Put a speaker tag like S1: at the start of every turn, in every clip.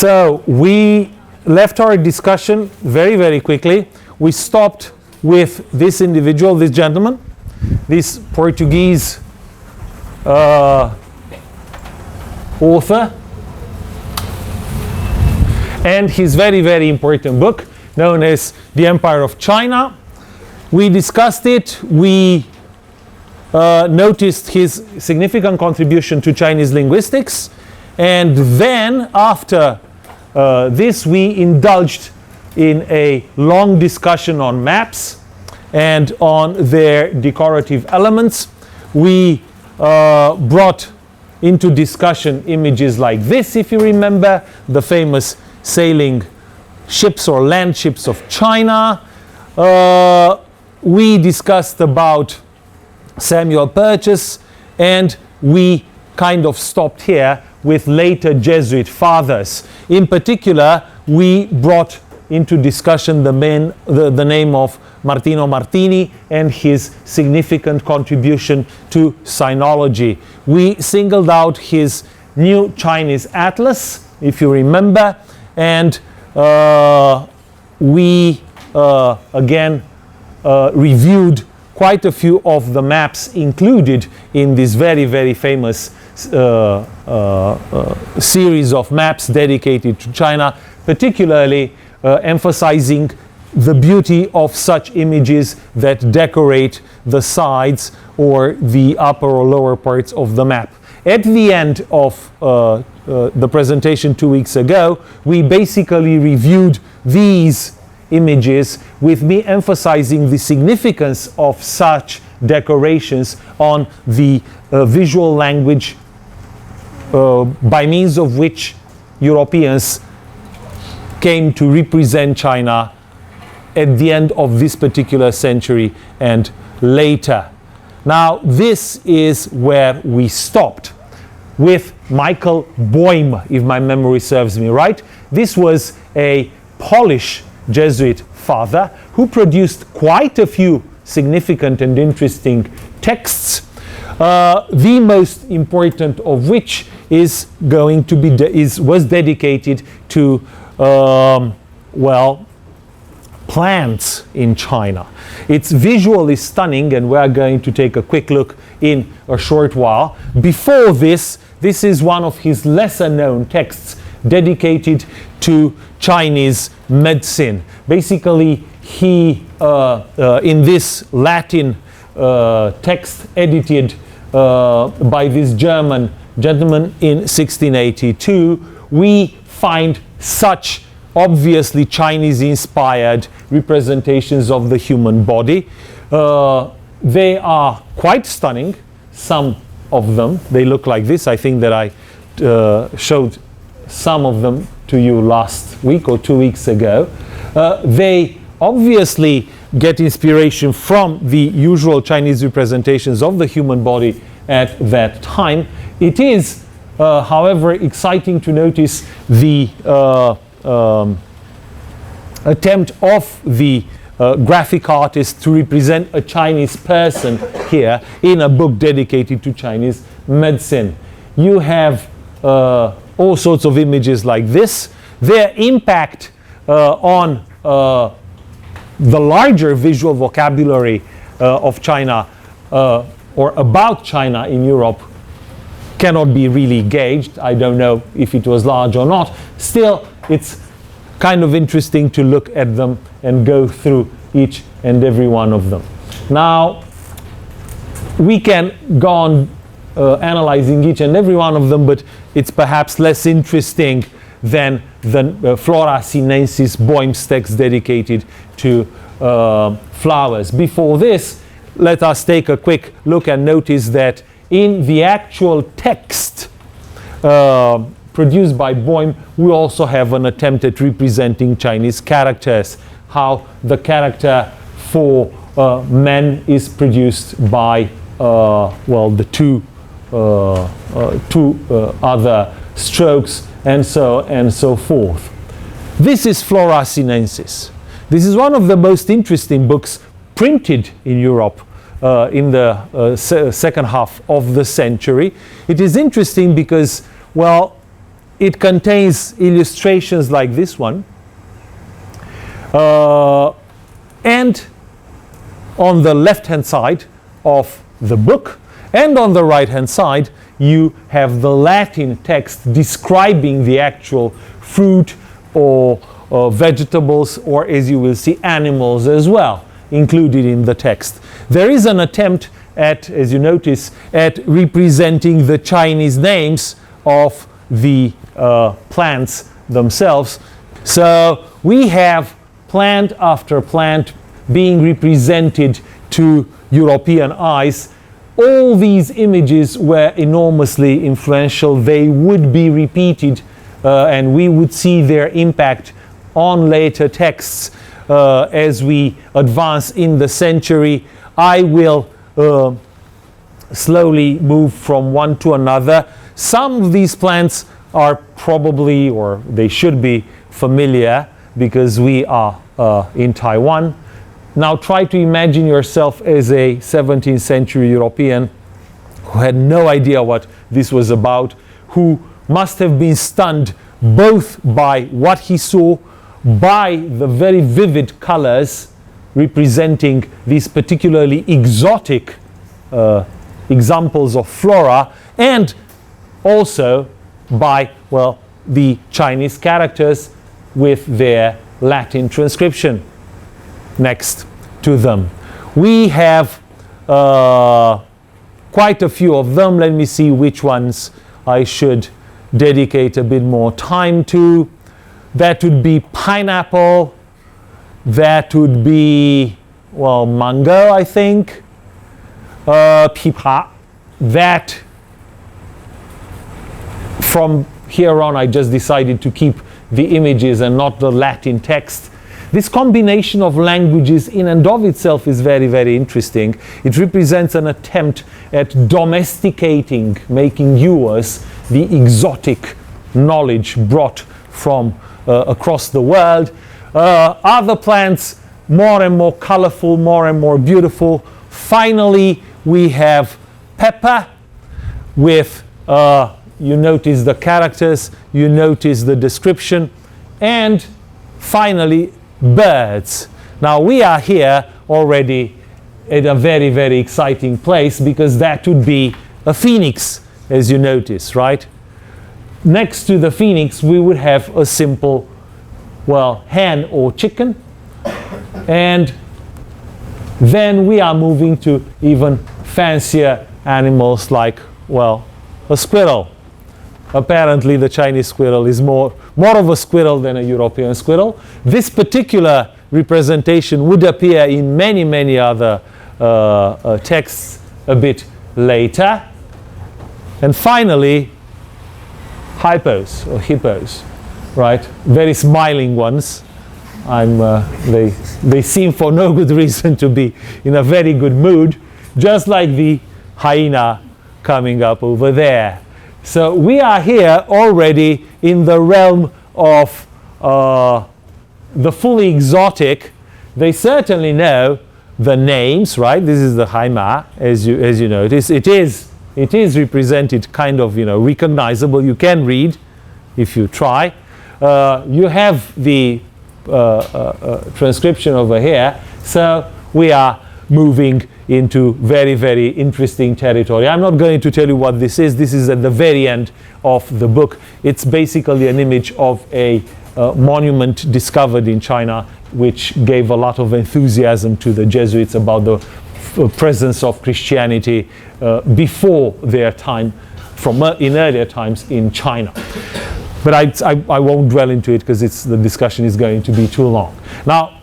S1: So we left our discussion very, very quickly. We stopped with this individual, this gentleman, this Portuguese author, and his very, very important book known as The Empire of China. We discussed it. We noticed his significant contribution to Chinese linguistics, and then after this we indulged in a long discussion on maps and on their decorative elements. We brought into discussion images like this, if you remember, the famous sailing ships or land ships of China. We discussed about Samuel Purchas, and we kind of stopped here with later Jesuit fathers. In particular, we brought into discussion the name of Martino Martini and his significant contribution to sinology. We singled out his new Chinese atlas, if you remember, and we again reviewed quite a few of the maps included in this very, very famous series of maps dedicated to China, particularly emphasizing the beauty of such images that decorate the sides or the upper or lower parts of the map. At the end of the presentation 2 weeks ago, we basically reviewed these images, with me emphasizing the significance of such decorations on the visual language by means of which Europeans came to represent China at the end of this particular century and later. Now, this is where we stopped with Michael Boym, if my memory serves me right. This was a Polish Jesuit father who produced quite a few significant and interesting texts, the most important of which is going to be was dedicated to plants in China. It's visually stunning, and we're going to take a quick look in a short while. Before this is one of his lesser known texts dedicated to Chinese medicine. Basically, he in this Latin text edited by this German gentleman in 1682, we find such obviously Chinese-inspired representations of the human body. They are quite stunning, some of them. They look like this. I think that I showed some of them to you last week or 2 weeks ago. They obviously get inspiration from the usual Chinese representations of the human body at that time. It is, however, exciting to notice the attempt of the graphic artist to represent a Chinese person here in a book dedicated to Chinese medicine. You have all sorts of images like this. Their impact on the larger visual vocabulary of China or about China in Europe cannot be really gauged. I don't know if it was large or not. Still, it's kind of interesting to look at them and go through each and every one of them. Now, we can go on analyzing each and every one of them, but it's perhaps less interesting than the Flora Sinensis Boym's text dedicated to flowers. Before this, let us take a quick look and notice that in the actual text produced by Boym, we also have an attempt at representing Chinese characters, how the character for men is produced by the two other strokes, and so forth. This is Flora Sinensis. This is one of the most interesting books printed in Europe in the second half of the century. It is interesting because, well, it contains illustrations like this one. And on the left-hand side of the book, and on the right-hand side, you have the Latin text describing the actual fruit or vegetables, or as you will see, animals as well, included in the text. There is an attempt at, as you notice, at representing the Chinese names of the plants themselves. So we have plant after plant being represented to European eyes. All these images were enormously influential. They would be repeated and we would see their impact on later texts as we advance in the century. I will slowly move from one to another. Some of these plants are probably, or they should be, familiar because we are in Taiwan. Now try to imagine yourself as a 17th century European who had no idea what this was about, who must have been stunned both by what he saw, by the very vivid colors representing these particularly exotic examples of flora, and also by, well, the Chinese characters with their Latin transcription next to them. We have quite a few of them. Let me see which ones I should dedicate a bit more time to. That would be pineapple. That would be, well, mango, I think. Pipa. That, from here on, I just decided to keep the images and not the Latin text. This combination of languages in and of itself is very, very interesting. It represents an attempt at domesticating, making yours, the exotic knowledge brought from across the world. Other plants, more and more colorful, more and more beautiful. Finally, we have pepper with, you notice the characters, you notice the description, and finally, birds. Now we are here already at a very, very exciting place because that would be a phoenix, as you notice, right? Next to the phoenix, we would have a simple, well, hen or chicken. And then we are moving to even fancier animals like, well, a squirrel. Apparently the Chinese squirrel is more of a squirrel than a European squirrel. This particular representation would appear in many, many other texts a bit later. And finally, hippos, right? Very smiling ones. They seem for no good reason to be in a very good mood, just like the hyena coming up over there. So we are here already in the realm of the fully exotic. They certainly know the names, right? This is the hyena, as you notice. It is represented kind of, recognizable. You can read if you try. You have the transcription over here. So we are moving into very, very interesting territory. I'm not going to tell you what this is. This is at the very end of the book. It's basically an image of a monument discovered in China, which gave a lot of enthusiasm to the Jesuits about the presence of Christianity before their time, in earlier times in China. But I won't dwell into it because the discussion is going to be too long. Now,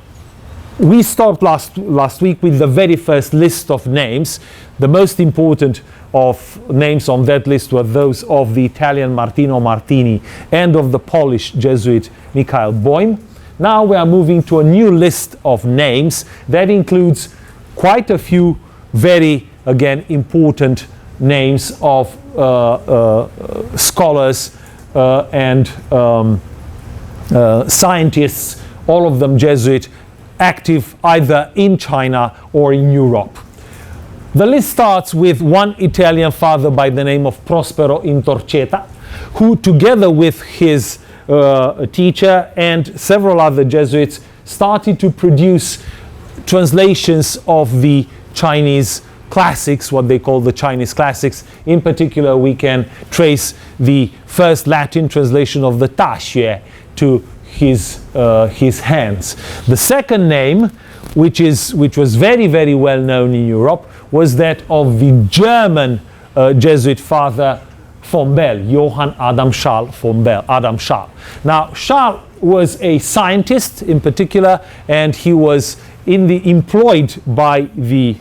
S1: we stopped last week with the very first list of names. The most important of names on that list were those of the Italian Martino Martini and of the Polish Jesuit Mikhail Boym. Now we are moving to a new list of names that includes quite a few very, again, important names of scholars and scientists, all of them Jesuit, active either in China or in Europe. The list starts with one Italian father by the name of Prospero Intorceta, who together with his teacher and several other Jesuits started to produce translations of the Chinese classics, what they call the Chinese classics. In particular, we can trace the first Latin translation of the Ta Xue to his hands. The second name, which was very, very well known in Europe, was that of the German Jesuit father von Bell, Johann Adam Schall von Bell, Adam Schall. Now, Schall was a scientist in particular, and he was employed by the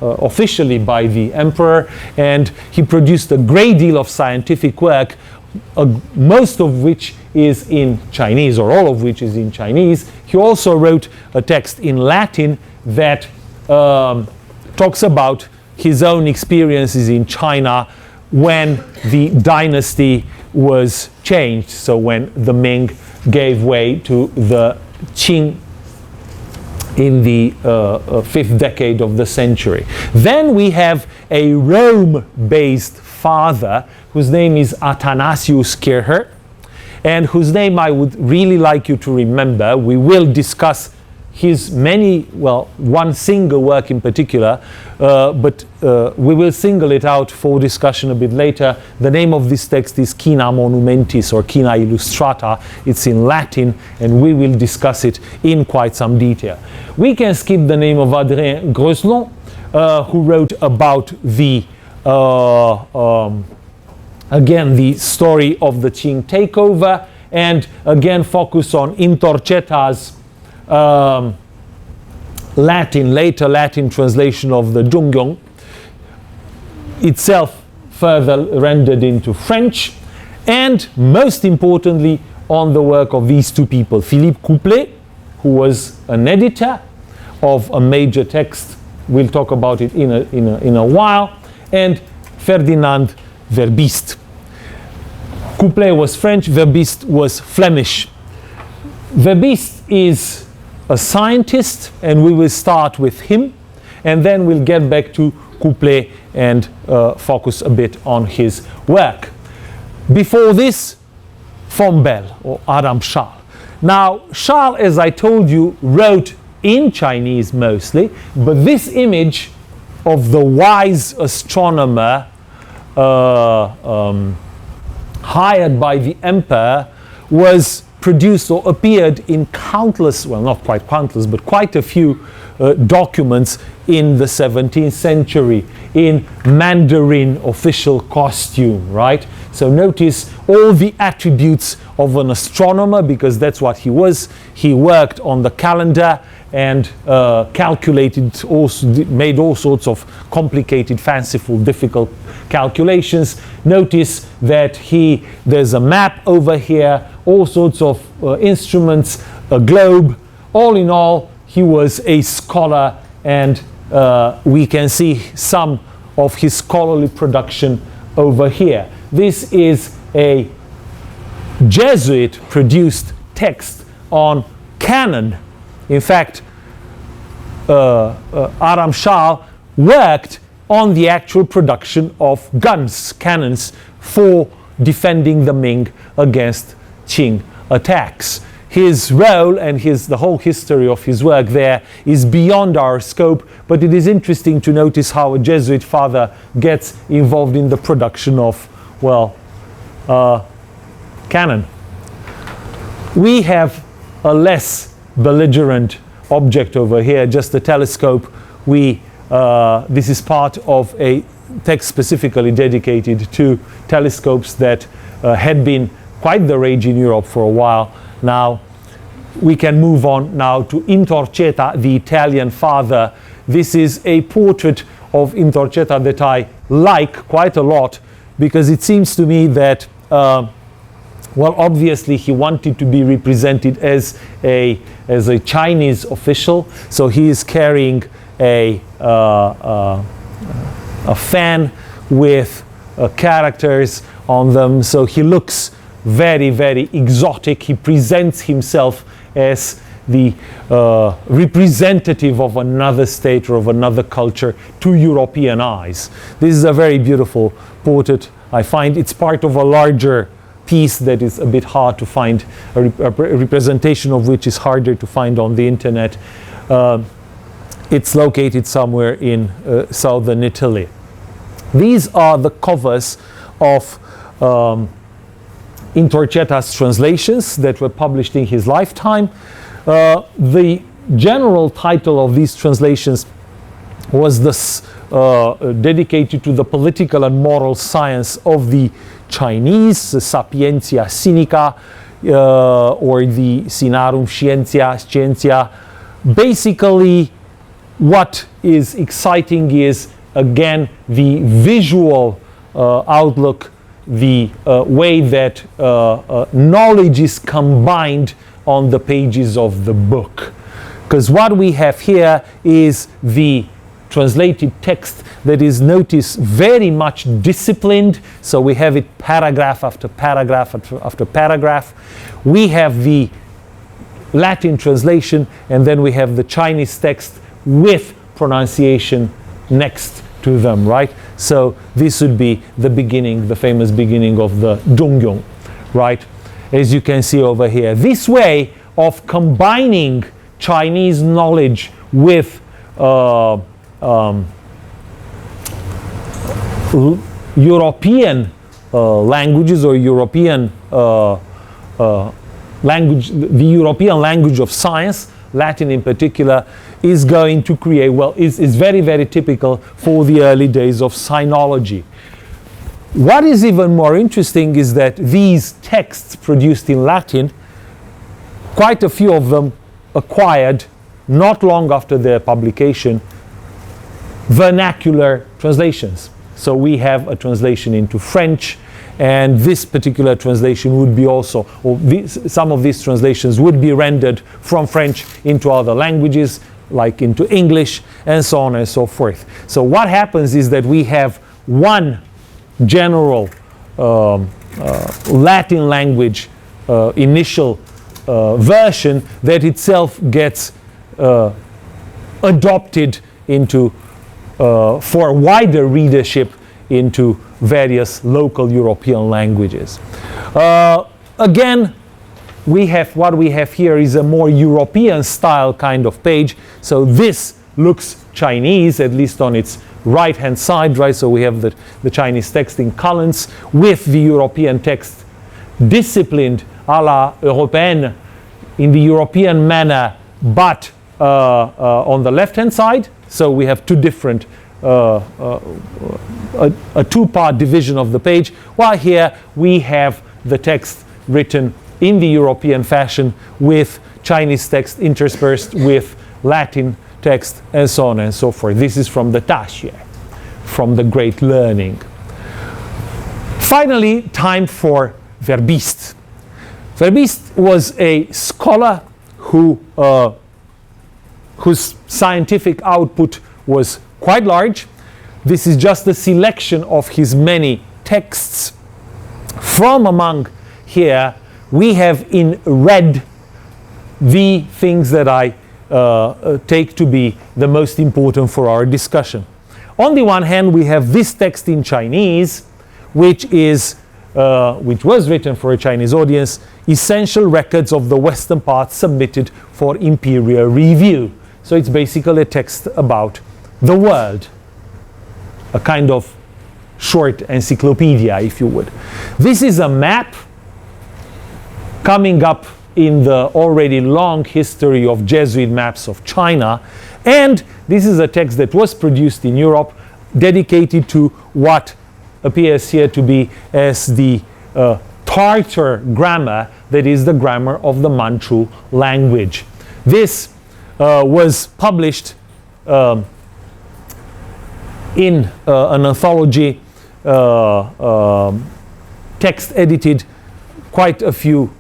S1: officially by the emperor, and he produced a great deal of scientific work, most of which is in Chinese, or all of which is in Chinese. He also wrote a text in Latin that talks about his own experiences in China when the dynasty was changed, so when the Ming gave way to the Qing in the 5th decade of the century. Then we have a Rome-based father whose name is Athanasius Kircher, and whose name I would really like you to remember. We will discuss his one single work in particular, but we will single it out for discussion a bit later. The name of this text is China Monumentis, or China Illustrata. It's in Latin, and we will discuss it in quite some detail. We can skip the name of Adrien Grosselon, who wrote about the again the story of the Qing takeover, and again focus on Intorceta's later Latin translation of the Zhongyong, itself further rendered into French, and most importantly on the work of these two people, Philippe Couplet, who was an editor of a major text, we'll talk about it in a while, and Ferdinand Verbiste. Couplet was French, Verbiste was Flemish. Verbiste is a scientist, and we will start with him, and then we'll get back to Couplet and focus a bit on his work. Before this, von Bell, or Adam Schall. Now, Schall, as I told you, wrote in Chinese mostly, but this image of the wise astronomer hired by the emperor was produced or appeared in countless, well, not quite countless, but quite a few documents in the 17th century in Mandarin official costume, right? So notice all the attributes of an astronomer, because that's what he was. He worked on the calendar and calculated, also made all sorts of complicated, fanciful, difficult calculations. Notice that there's a map over here, all sorts of instruments, a globe. All in all, he was a scholar, and we can see some of his scholarly production over here. This is a Jesuit-produced text on canon. In fact, Adam Schall worked on the actual production of cannons for defending the Ming against Qing attacks. His role and the whole history of his work there is beyond our scope, but it is interesting to notice how a Jesuit father gets involved in the production of, cannon. We have a less belligerent object over here, just a telescope. This is part of a text specifically dedicated to telescopes that had been quite the rage in Europe for a while. Now we can move on now to Intorceta, the Italian father. This is a portrait of Intorceta that I like quite a lot, because it seems to me that obviously he wanted to be represented as a Chinese official, so he is carrying a fan with characters on them, so he looks very, very exotic. He presents himself as the representative of another state or of another culture to European eyes. This is a very beautiful portrait. I find it's part of a larger piece that is a bit hard to find, a representation of which is harder to find on the internet. It's located somewhere in southern Italy. These are the covers of Intorceta's translations that were published in his lifetime. The general title of these translations was this, dedicated to the political and moral science of the Chinese, the Sapientia Sinica, or the Sinarum Scientia. Basically, what is exciting is, again, the visual outlook, the way that knowledge is combined on the pages of the book. Because what we have here is the translated text that is, notice, very much disciplined. So we have it paragraph after paragraph after paragraph. We have the Latin translation, and then we have the Chinese text with pronunciation next to them, right? So this would be the beginning, the famous beginning of the Dongyong, right? As you can see over here. This way of combining Chinese knowledge with European languages or European language, the European language of science, Latin in particular, is going to create, well, is very, very typical for the early days of sinology. What is even more interesting is that these texts produced in Latin, quite a few of them acquired, not long after their publication, vernacular translations. So we have a translation into French, and this particular translation would be also, or some of these translations would be rendered from French into other languages, like into English, and so on and so forth. So what happens is that we have one general Latin language initial version that itself gets adopted into, for wider readership, into various local European languages. Again, what we have here is a more European style kind of page. So this looks Chinese, at least on its right hand side, right? So we have the Chinese text in columns with the European text disciplined a la européenne, in the European manner, but on the left hand side. So we have two different a two-part division of the page, while here we have the text written in the European fashion with Chinese text interspersed with Latin text, and so on and so forth. This is from the Taxue, from the Great Learning. Finally, time for Verbist. Verbist was a scholar whose scientific output was quite large. This is just a selection of his many texts. From among here, we have in red the things that I take to be the most important for our discussion. On the one hand, we have this text in Chinese, which was written for a Chinese audience, Essential Records of the Western Part Submitted for Imperial Review. So it's basically a text about the world, a kind of short encyclopedia, if you would. This is a map coming up in the already long history of Jesuit maps of China, and this is a text that was produced in Europe, dedicated to what appears here to be as the Tartar grammar, that is the grammar of the Manchu language. This was published in an anthology, text edited quite a few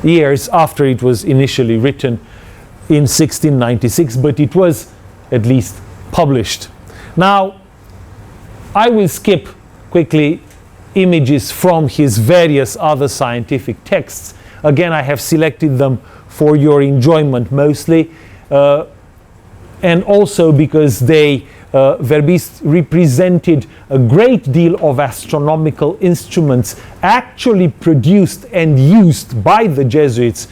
S1: years after it was initially written in 1696, but it was at least published. Now, I will skip quickly images from his various other scientific texts. Again, I have selected them for your enjoyment mostly, and also because they Verbistes represented a great deal of astronomical instruments actually produced and used by the Jesuits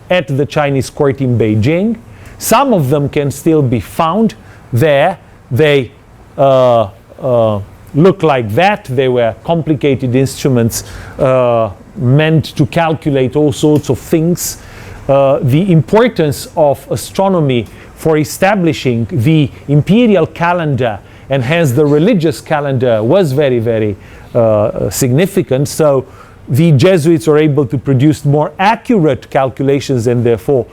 S1: at the Chinese court in Beijing. Some of them can still be found there. They look like that. They were complicated instruments meant to calculate all sorts of things. The importance of astronomy for establishing the imperial calendar and hence the religious calendar was very, very significant. So the Jesuits are able to produce more accurate calculations and therefore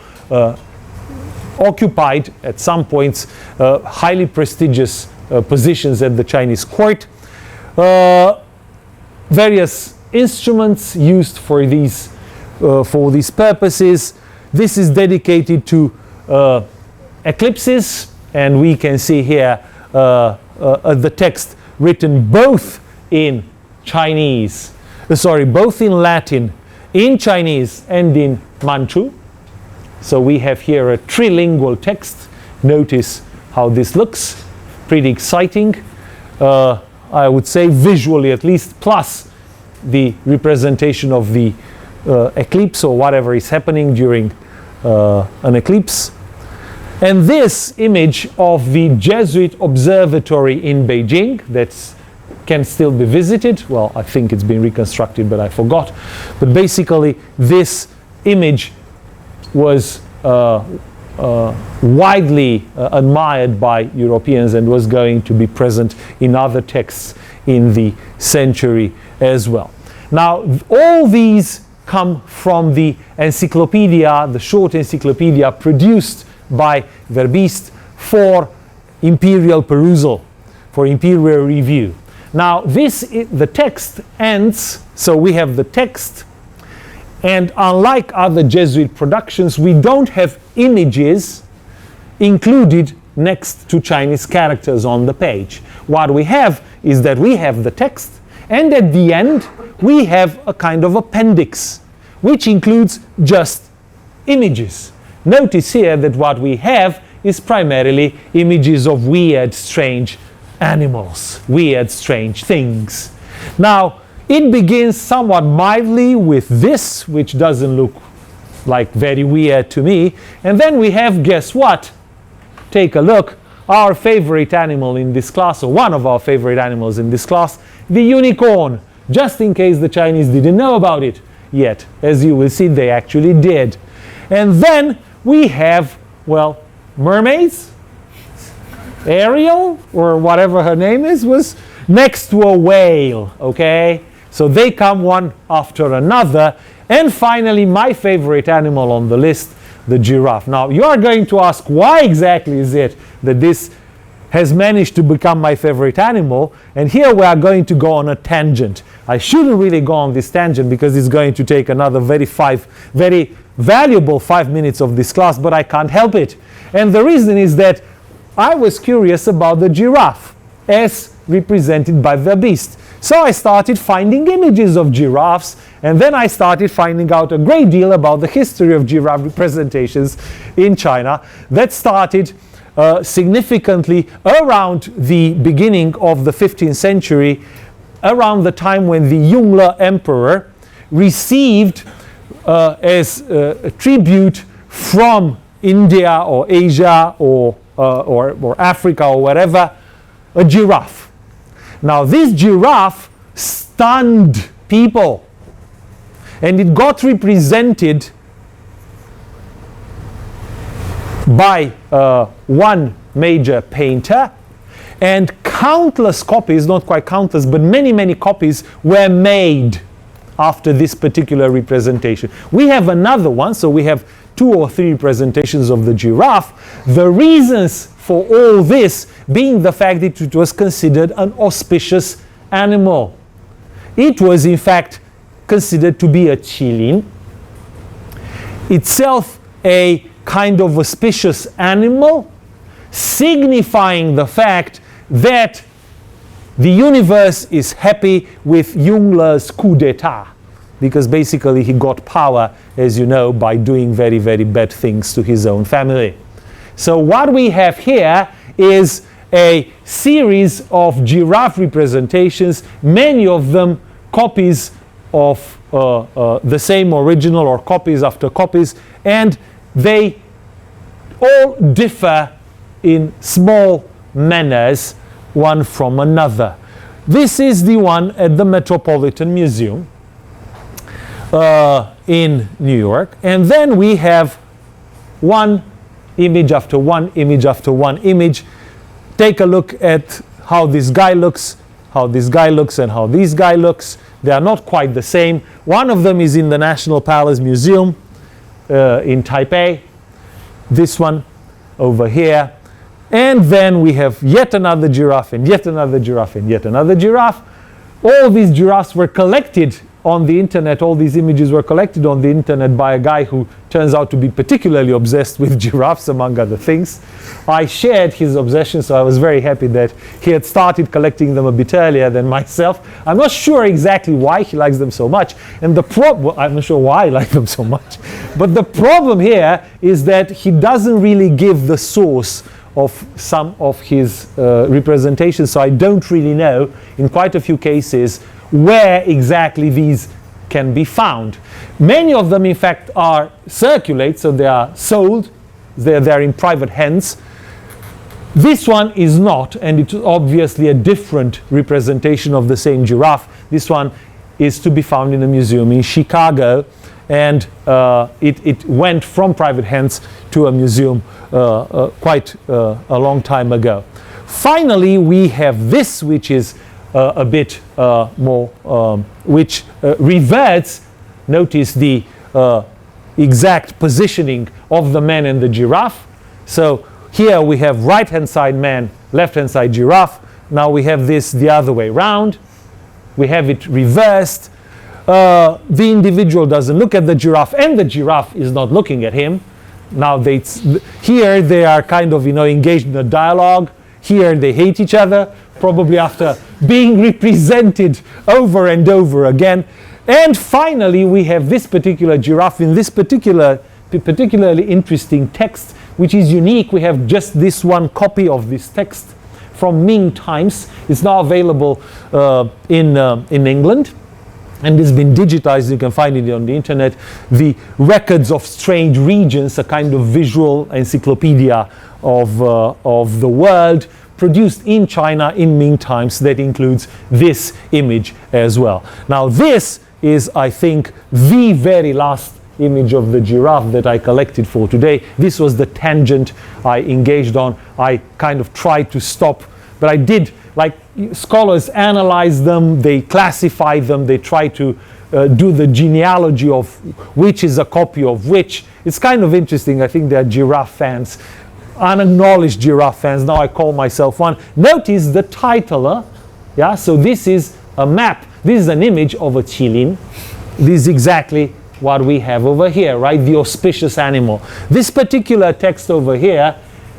S1: occupied at some points highly prestigious positions at the Chinese court. Various instruments used for these purposes. This is dedicated to eclipses, and we can see here the text written both in Chinese, both in Latin, in Chinese, and in Manchu. So we have here a trilingual text. Notice how this looks. Pretty exciting. I would say visually at least, plus the representation of the eclipse or whatever is happening during an eclipse. And this image of the Jesuit observatory in Beijing that can still be visited. Well, I think it's been reconstructed, but I forgot. But basically, this image was widely admired by Europeans and was going to be present in other texts in the century as well. Now, all these come from the encyclopedia, the short encyclopedia produced by Verbistes for imperial perusal, for imperial review. Now, the text ends, so we have the text, and unlike other Jesuit productions, we don't have images included next to Chinese characters on the page. What we have is that we have the text, and at the end, we have a kind of appendix, which includes just images. Notice here that what we have is primarily images of weird, strange animals, weird, strange things. Now, it begins somewhat mildly with this, which doesn't look like very weird to me. And then we have, guess what? Take a look. Our favorite animal in this class, or one of our favorite animals in this class, the unicorn. Just in case the Chinese didn't know about it yet. As you will see, they actually did. And then we have, well, mermaids. Ariel, or whatever her name is, was next to a whale, okay? So they come one after another. And finally, my favorite animal on the list, the giraffe. Now, you are going to ask, why exactly is it that this has managed to become my favorite animal? And here we are going to go on a tangent. I shouldn't really go on this tangent because it's going to take another very valuable 5 minutes of this class, but I can't help it. And the reason is that I was curious about the giraffe as represented by Verbistes. So I started finding images of giraffes, and then I started finding out a great deal about the history of giraffe representations in China. That started significantly around the beginning of the 15th century, around the time when the Yongle Emperor received as a tribute from India or Asia or Africa or wherever, a giraffe. Now this giraffe stunned people, and it got represented by one major painter, and countless copies, not quite countless, but many, many copies were made after this particular representation. We have another one, so we have 2 or 3 representations of the giraffe. The reasons for all this being the fact that it was considered an auspicious animal. It was in fact considered to be a qilin, itself a kind of auspicious animal, signifying the fact that the universe is happy with Yongle's coup d'etat. because basically he got power, as you know, by doing very, very bad things to his own family. So what we have here is a series of giraffe representations, many of them copies of the same original or copies after copies, and they all differ in small manners one from another. This is the one at the Metropolitan Museum in New York, and then we have one image after one image after one image. Take a look at how this guy looks, how this guy looks, and how this guy looks. They are not quite the same. One of them is in the National Palace Museum in Taipei. This one over here. And then we have yet another giraffe, and yet another giraffe, and yet another giraffe. All these giraffes were collected on the internet. All these images were collected on the internet by a guy who turns out to be particularly obsessed with giraffes, among other things. I shared his obsession, so I was very happy that he had started collecting them a bit earlier than myself. I'm not sure exactly why he likes them so much, and I'm not sure why I like them so much. But the problem here is that he doesn't really give the source of some of his representations, so I don't really know, in quite a few cases, where exactly these can be found. Many of them, in fact, are circulate, so they are sold, they're in private hands. This one is not, and it's obviously a different representation of the same giraffe. This one is to be found in a museum in Chicago, and it went from private hands to a museum quite a long time ago. Finally, we have this, which is a bit more, which reverts, notice the exact positioning of the man and the giraffe. So here we have right-hand side man, left-hand side giraffe. Now we have this the other way round. We have it reversed. The individual doesn't look at the giraffe, and the giraffe is not looking at him. Now here they are kind of, engaged in a dialogue. Here they hate each other, probably after being represented over and over again. And finally, we have this particular giraffe in this particularly interesting text, which is unique. We have just this one copy of this text from Ming times. It's now available in England, and it's been digitized. You can find it on the internet. The Records of Strange Regions, a kind of visual encyclopedia of the world, produced in China in Ming times, that includes this image as well. Now this is, I think, the very last image of the giraffe that I collected for today. This was the tangent I engaged on. I kind of tried to stop, but I did, like scholars analyze them, they classify them, they try to do the genealogy of which is a copy of which. It's kind of interesting. I think there are giraffe fans, unacknowledged giraffe fans. Now I call myself one. Notice the title. Yeah, so this is a map. This is an image of a qilin. This is exactly what we have over here, right? The auspicious animal. This particular text over here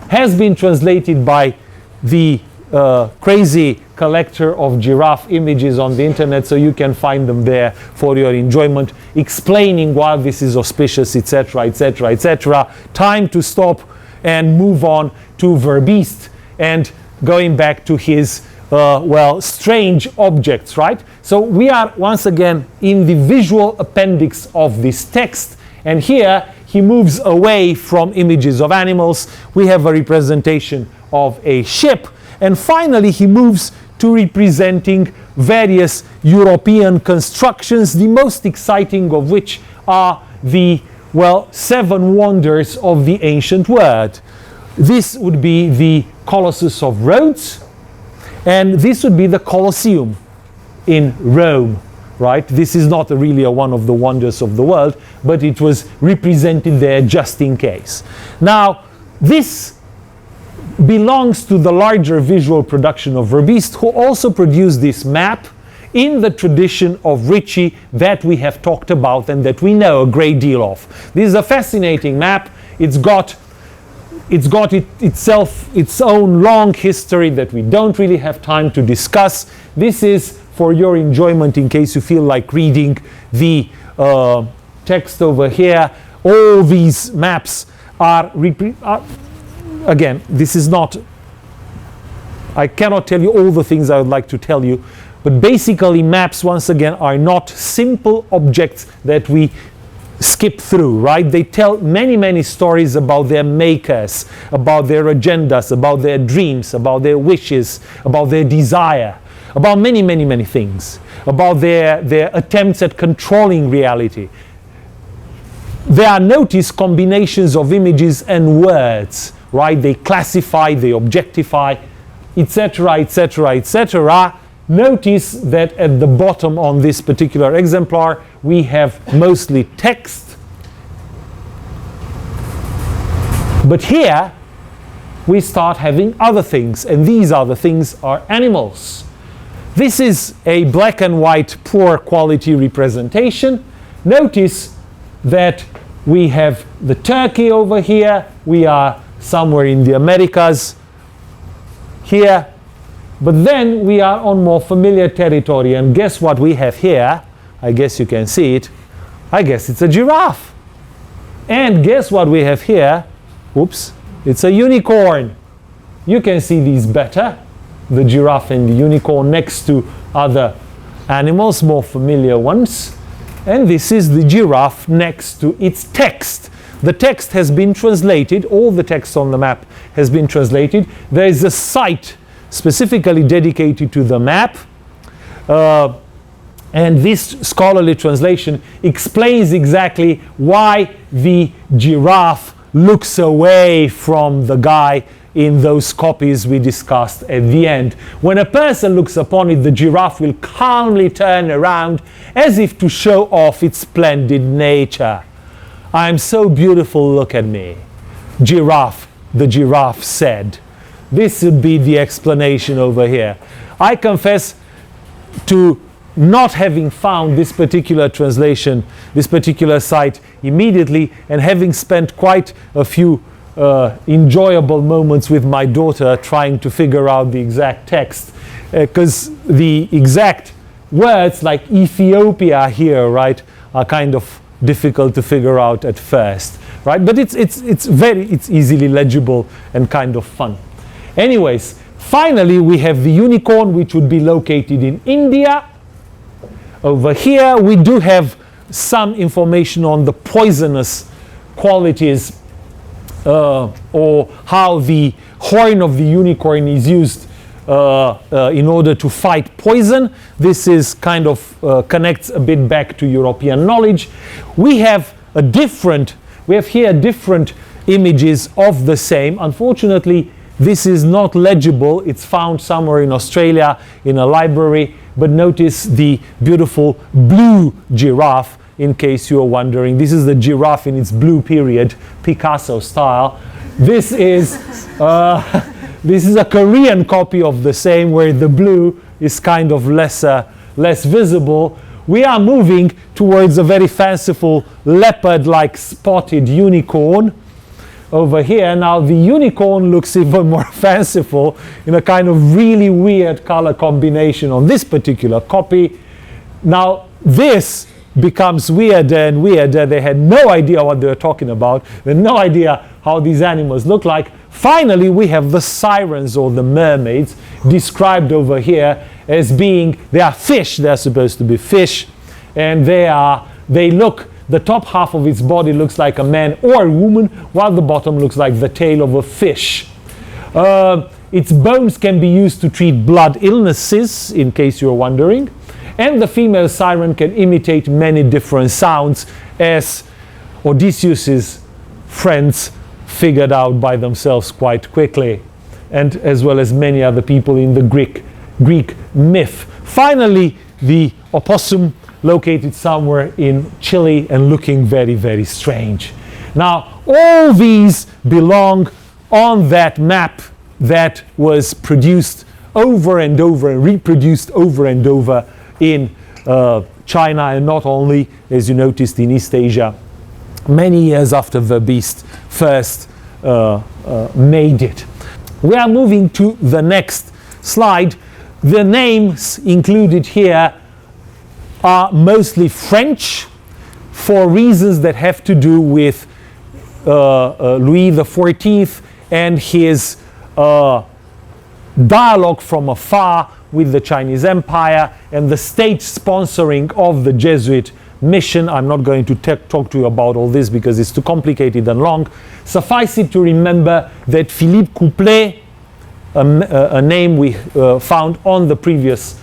S1: has been translated by the crazy collector of giraffe images on the internet, so you can find them there for your enjoyment, explaining why this is auspicious, etc., etc., etc. Time to stop and move on to Verbiste and going back to his strange objects, right? So we are once again in the visual appendix of this text, and here he moves away from images of animals. We have a representation of a ship, and finally he moves to representing various European constructions, the most exciting of which are the seven wonders of the ancient world. This would be the Colossus of Rhodes, and this would be the Colosseum in Rome, right? This is not really one of the wonders of the world, but it was represented there just in case. Now, this belongs to the larger visual production of Verbiste, who also produced this map in the tradition of Ricci that we have talked about and that we know a great deal of. This is a fascinating map. It's got its own long history that we don't really have time to discuss. This is for your enjoyment, in case you feel like reading the text over here. All these maps are again, this is not, I cannot tell you all the things I would like to tell you, but basically maps, once again, are not simple objects that we skip through, right? They tell many, many stories about their makers, about their agendas, about their dreams, about their wishes, about their desire, about many, many, many things, about their attempts at controlling reality. There are, notice, combinations of images and words, right? They classify, they objectify, etc., etc., etc. Notice that at the bottom on this particular exemplar, we have mostly text. But here, we start having other things, and these other things are animals. This is a black and white, poor quality representation. Notice that we have the turkey over here. We are somewhere in the Americas here. But then we are on more familiar territory, and guess what we have here? I guess you can see it. I guess it's a giraffe. And guess what we have here? Oops, it's a unicorn. You can see these better, the giraffe and the unicorn next to other animals, more familiar ones. And this is the giraffe next to its text. The text has been translated, all the text on the map has been translated. There is a site specifically dedicated to the map, and this scholarly translation explains exactly why the giraffe looks away from the guy in those copies we discussed at the end. When a person looks upon it, the giraffe will calmly turn around as if to show off its splendid nature. "I'm so beautiful, look at me." Giraffe, the giraffe said. This would be the explanation over here. I confess to not having found this particular translation, this particular site immediately, and having spent quite a few enjoyable moments with my daughter trying to figure out the exact text, because the exact words like Ethiopia here, right, are kind of difficult to figure out at first, right? But it's easily legible and kind of fun. Anyways, finally we have the unicorn, which would be located in India. Over here we do have some information on the poisonous qualities or how the horn of the unicorn is used in order to fight poison. This is kind of connects a bit back to European knowledge. We have here different images of the same. Unfortunately, this is not legible. It's found somewhere in Australia in a library. But notice the beautiful blue giraffe, in case you are wondering. This is the giraffe in its blue period, Picasso style. This is a Korean copy of the same, where the blue is kind of less visible. We are moving towards a very fanciful leopard-like spotted unicorn over here. Now the unicorn looks even more fanciful in a kind of really weird color combination on this particular copy. Now this becomes weirder and weirder. They had no idea what they were talking about. They had no idea how these animals look like. Finally, we have the sirens, or the mermaids, described over here as being, they are fish. They're supposed to be fish, and the top half of its body looks like a man or a woman, while the bottom looks like the tail of a fish. Its bones can be used to treat blood illnesses, in case you're wondering. And the female siren can imitate many different sounds, as Odysseus's friends figured out by themselves quite quickly, and as well as many other people in the Greek myth. Finally, the opossum, located somewhere in Chile and looking very, very strange. Now, all these belong on that map that was produced over and over and reproduced over and over in China, and not only, as you noticed, in East Asia, many years after the beast first made it. We are moving to the next slide. The names included here are mostly French for reasons that have to do with Louis XIV and his dialogue from afar with the Chinese Empire and the state sponsoring of the Jesuit mission. I'm not going to talk to you about all this because it's too complicated and long. Suffice it to remember that Philippe Couplet, a name we found on the previous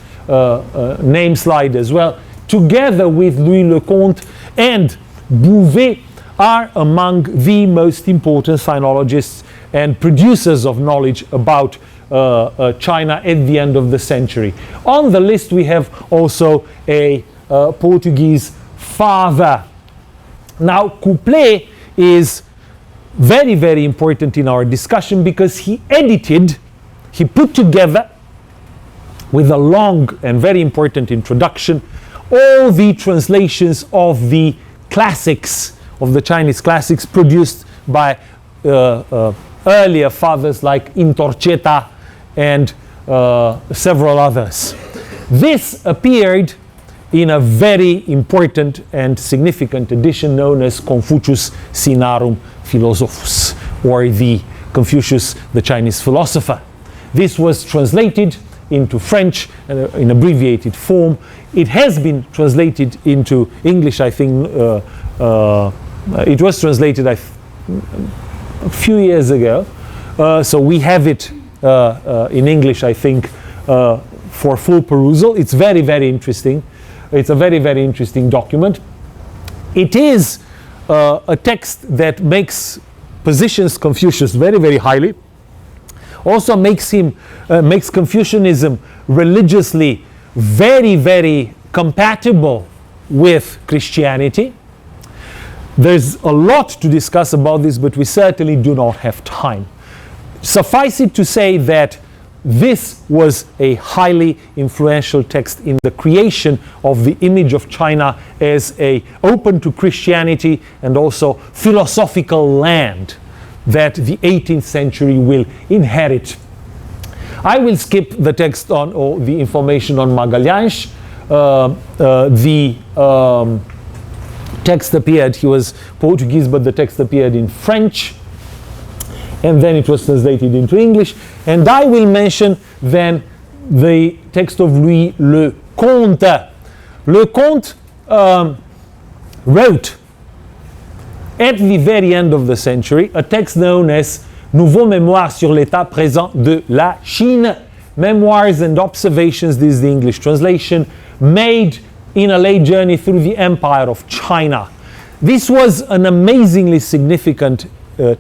S1: name slide as well, together with Louis Lecomte and Bouvet, are among the most important sinologists and producers of knowledge about China at the end of the century. On the list we have also a Portuguese father. Now Couplet is very, very important in our discussion because he put together, with a long and very important introduction, all the translations of the classics, of the Chinese classics produced by earlier fathers like Intorcheta and several others. This appeared in a very important and significant edition known as Confucius Sinarum Philosophus, or the Confucius, the Chinese philosopher. This was translated into French in abbreviated form. It has been translated into English, I think. It was translated a few years ago. So we have it in English, I think, for full perusal. It's very, very interesting. It's a very, very interesting document. It is a text that positions Confucius very, very highly. Also makes Confucianism religiously very, very compatible with Christianity. There's a lot to discuss about this, but we certainly do not have time. Suffice it to say that this was a highly influential text in the creation of the image of China as a open to Christianity and also philosophical land that the 18th century will inherit. I will skip the text on, or the information on Magalhães. The text appeared, he was Portuguese, but the text appeared in French, and then it was translated into English. And I will mention then the text of Louis Lecomte. Lecomte wrote at the very end of the century a text known as Nouveaux Mémoires sur l'état présent de la Chine, Memoirs and Observations, this is the English translation, made in a late journey through the empire of China. This was an amazingly significant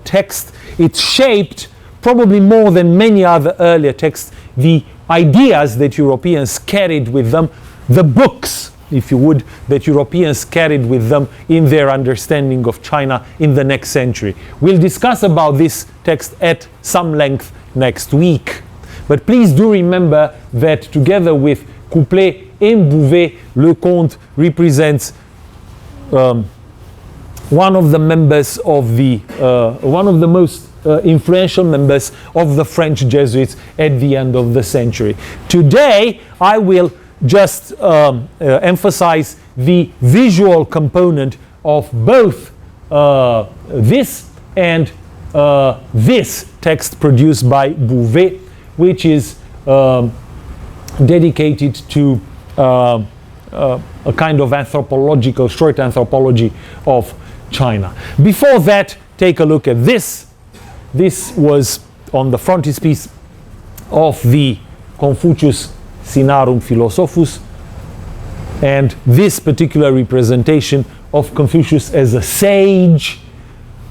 S1: text. It shaped, probably more than many other earlier texts, the ideas that Europeans carried with them, the books, if you would, that Europeans carried with them in their understanding of China in the next century. We'll discuss about this text at some length next week. But please do remember that together with Couplet and Bouvet, Lecomte represents one of the members of the one of the most influential members of the French Jesuits at the end of the century. Today, I will just emphasize the visual component of both this and this text produced by Bouvet, which is dedicated to a kind of anthropological, short anthropology of China. Before that, take a look at this. This was on the frontispiece of the Confucius Sinarum Philosophus, and this particular representation of Confucius as a sage,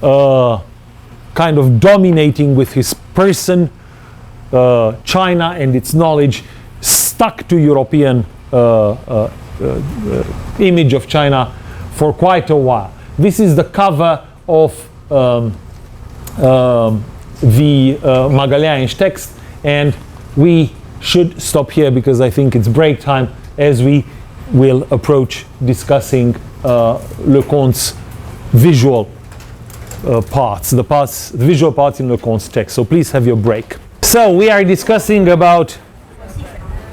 S1: kind of dominating with his person China and its knowledge, stuck to European image of China for quite a while. This is the cover of the Magalhães text, and we should stop here because I think it's break time as we will approach discussing Lecomte's visual parts, the visual parts in Lecomte's text. So please have your break. So we are discussing about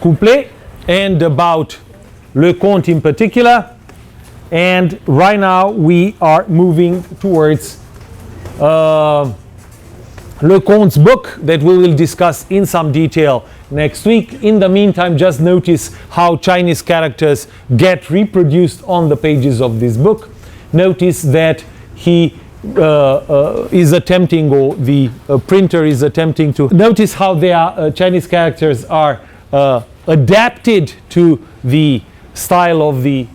S1: couplet and about Le Conte in particular. And right now we are moving towards Le Conte's book that we will discuss in some detail next week. In the meantime, just notice how Chinese characters get reproduced on the pages of this book. Notice that he is attempting, or the printer is attempting to notice how their Chinese characters are adapted to the style of the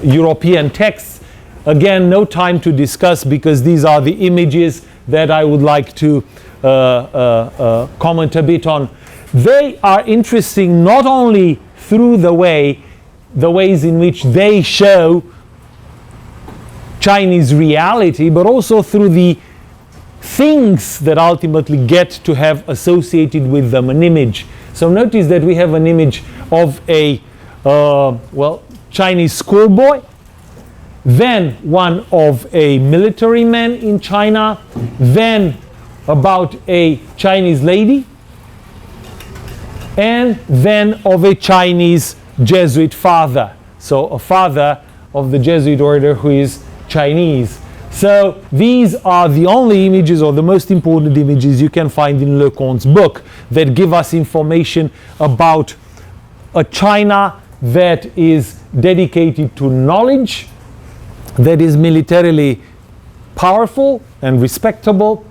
S1: European texts. Again, no time to discuss because these are the images that I would like to comment a bit on. They are interesting not only through the ways in which they show Chinese reality, but also through the things that ultimately get to have associated with them an image. So notice that we have an image of a Chinese schoolboy, then one of a military man in China, then about a Chinese lady, and then of a Chinese Jesuit father. So a father of the Jesuit order who is Chinese. So these are the only images, or the most important images you can find in Le Conte's book, that give us information about a China that is dedicated to knowledge, that is militarily powerful and respectable,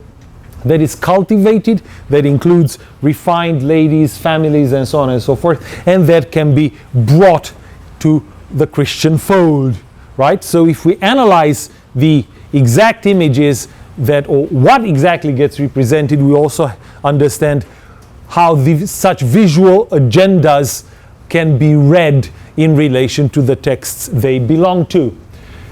S1: that is cultivated, that includes refined ladies, families, and so on and so forth, and that can be brought to the Christian fold, right? So if we analyze the exact images that, or what exactly gets represented, we also understand how such visual agendas can be read in relation to the texts they belong to.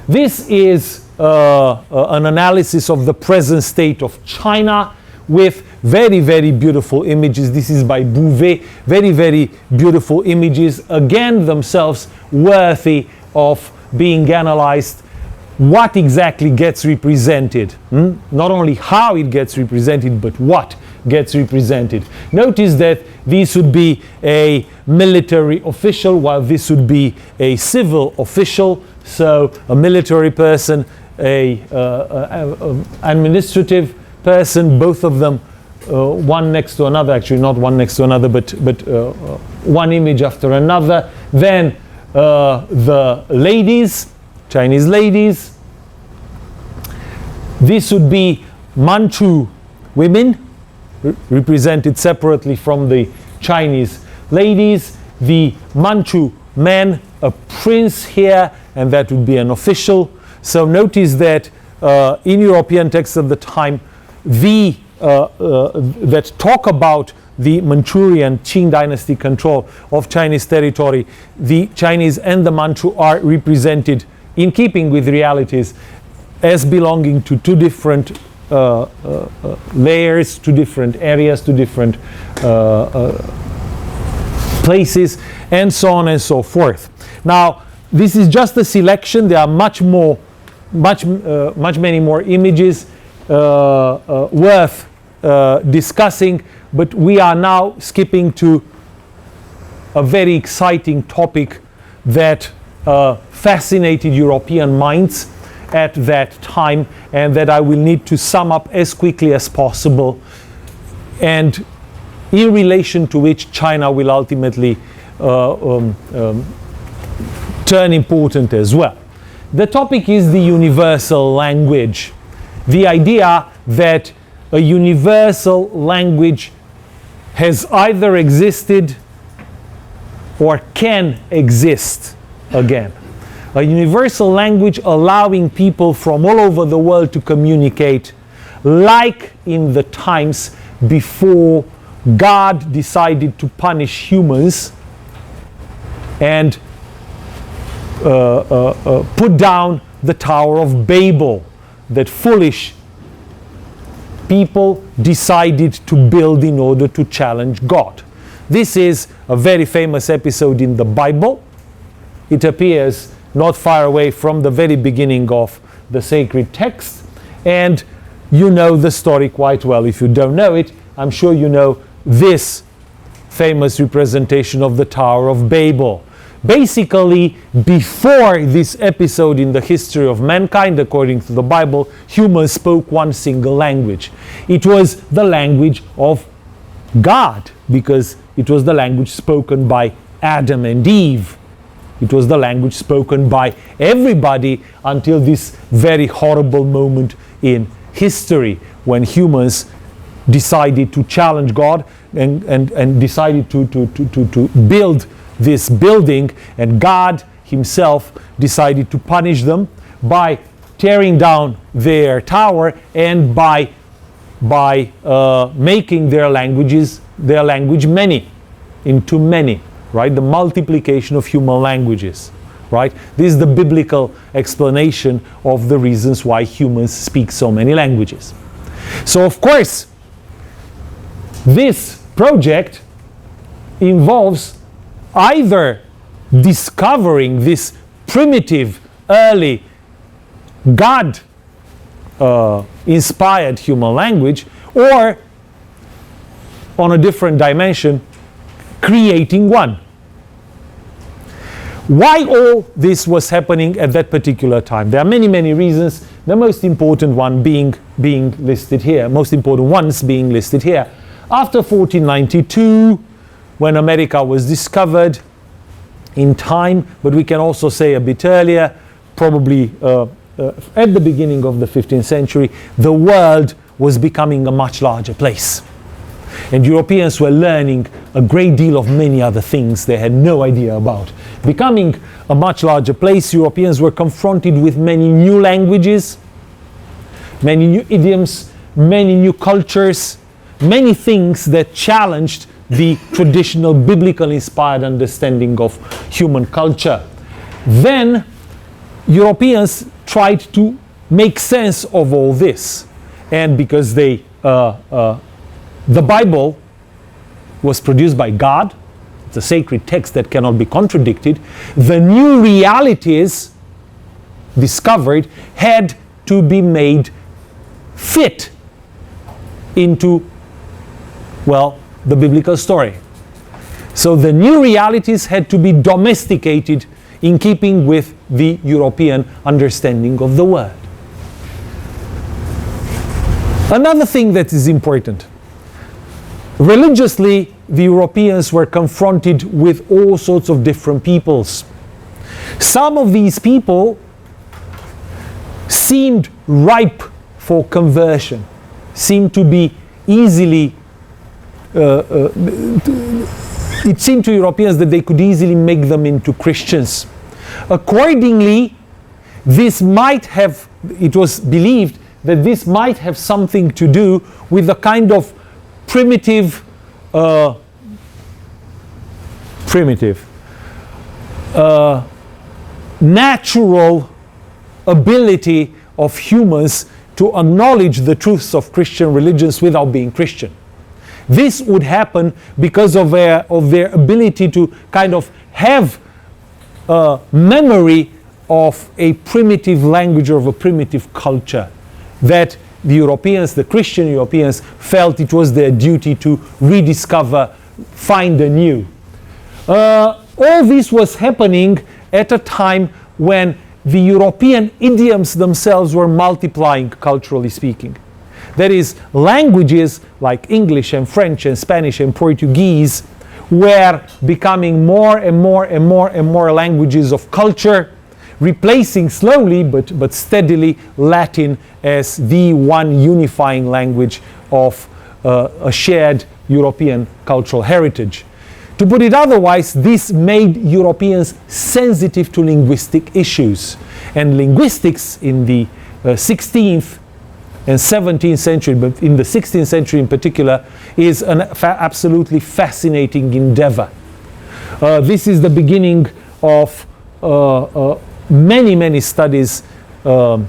S1: This is an analysis of the present state of China with very, very beautiful images. This is by Bouvet. Very, very beautiful images, again themselves worthy of being analyzed. What exactly gets represented? Not only how it gets represented, but what gets represented. Notice that this would be a military official, while this would be a civil official. So a military person, a administrative person, both of them one next to another, actually not one next to another, but one image after another. Then the ladies, Chinese ladies. This would be Manchu women, represented separately from the Chinese ladies. The Manchu men, a prince here, and that would be an official. So notice that in European texts of the time, that talk about the Manchurian Qing dynasty control of Chinese territory, the Chinese and the Manchu are represented in keeping with realities as belonging to two different layers, two different areas, two different places, and so on and so forth. Now, this is just a selection. There are much many more images worth discussing, but we are now skipping to a very exciting topic that fascinated European minds at that time, and that I will need to sum up as quickly as possible, and in relation to which China will ultimately turn important as well. The topic is the universal language. The idea that a universal language has either existed or can exist again. A universal language allowing people from all over the world to communicate, like in the times before God decided to punish humans and put down the Tower of Babel that foolish people decided to build in order to challenge God. This is a very famous episode in the Bible. It appears not far away from the very beginning of the sacred text, and you know the story quite well. If you don't know it, I'm sure you know this famous representation of the Tower of Babel. Basically, before this episode in the history of mankind, according to the Bible, humans spoke one single language. It was the language of God, because it was the language spoken by Adam and Eve. It was the language spoken by everybody until this very horrible moment in history, when humans decided to challenge God and decided to build this building, and God himself decided to punish them by tearing down their tower and by making their language many, into many, right? The multiplication of human languages, right? This is the biblical explanation of the reasons why humans speak so many languages. So of course, this project involves either discovering this primitive, early, God inspired human language, or on a different dimension, creating one. Why all this was happening at that particular time? There are many, many reasons. The most important one being listed here. Most important ones being listed here. After 1492, when America was discovered in time, but we can also say a bit earlier, probably at the beginning of the 15th century, the world was becoming a much larger place. And Europeans were learning a great deal of many other things they had no idea about. Becoming a much larger place, Europeans were confronted with many new languages, many new idioms, many new cultures, many things that challenged the traditional biblical inspired understanding of human culture. Then Europeans tried to make sense of all this, and because the Bible was produced by God, it's a sacred text that cannot be contradicted, the new realities discovered had to be made fit into, well, the biblical story. So the new realities had to be domesticated in keeping with the European understanding of the world. Another thing that is important. Religiously, the Europeans were confronted with all sorts of different peoples. Some of these people seemed ripe for conversion, seemed to be easily it seemed to Europeans that they could easily make them into Christians. Accordingly, it was believed that this might have something to do with the kind of primitive natural ability of humans to acknowledge the truths of Christian religions without being Christian. This would happen because of their ability to kind of have a memory of a primitive language or of a primitive culture that the Europeans, the Christian Europeans, felt it was their duty to rediscover, find anew. All this was happening at a time when the European idioms themselves were multiplying, culturally speaking. That is, languages like English and French and Spanish and Portuguese were becoming more and more and more and more languages of culture, replacing slowly but steadily Latin as the one unifying language of a shared European cultural heritage. To put it otherwise, this made Europeans sensitive to linguistic issues. And linguistics in the 16th and 17th century, but in the 16th century in particular, is an absolutely fascinating endeavor. This is the beginning of many studies in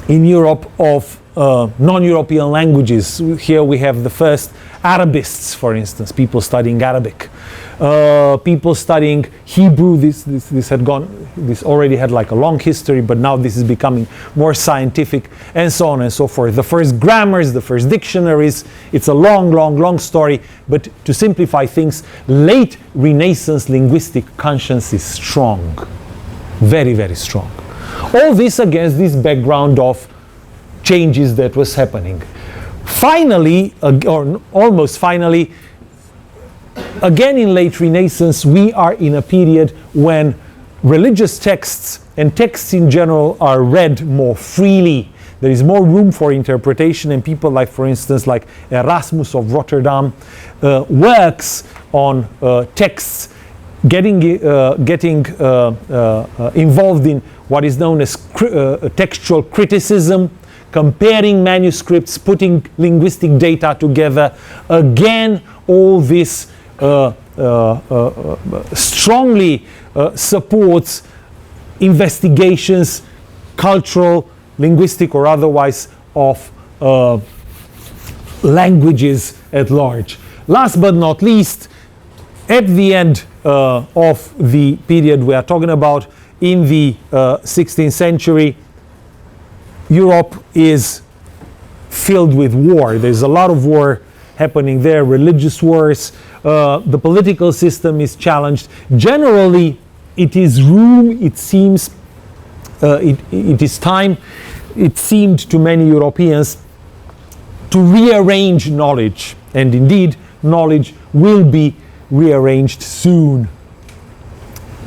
S1: Europe of non-European languages. Here we have the first Arabists, for instance, people studying Arabic. people studying Hebrew. This already had like a long history, but now this is becoming more scientific, and so on and so forth. The first grammars, the first dictionaries. It's a long story, but to simplify things, late Renaissance linguistic conscience is strong, very, very strong. All this against this background of changes that was happening. Finally, or almost finally, again in late Renaissance, we are in a period when religious texts and texts in general are read more freely. There is more room for interpretation, and people like, for instance, like Erasmus of Rotterdam works on texts, getting involved in what is known as textual criticism, comparing manuscripts, putting linguistic data together. Again, all this strongly supports investigations, cultural, linguistic or otherwise, of languages at large. Last but not least, at the end of the period we are talking about, in the 16th century, Europe is filled with war. There's a lot of war happening there, religious wars. The political system is challenged. Generally, it is room, it seems, it is time, it seemed to many Europeans, to rearrange knowledge. And indeed, knowledge will be rearranged soon.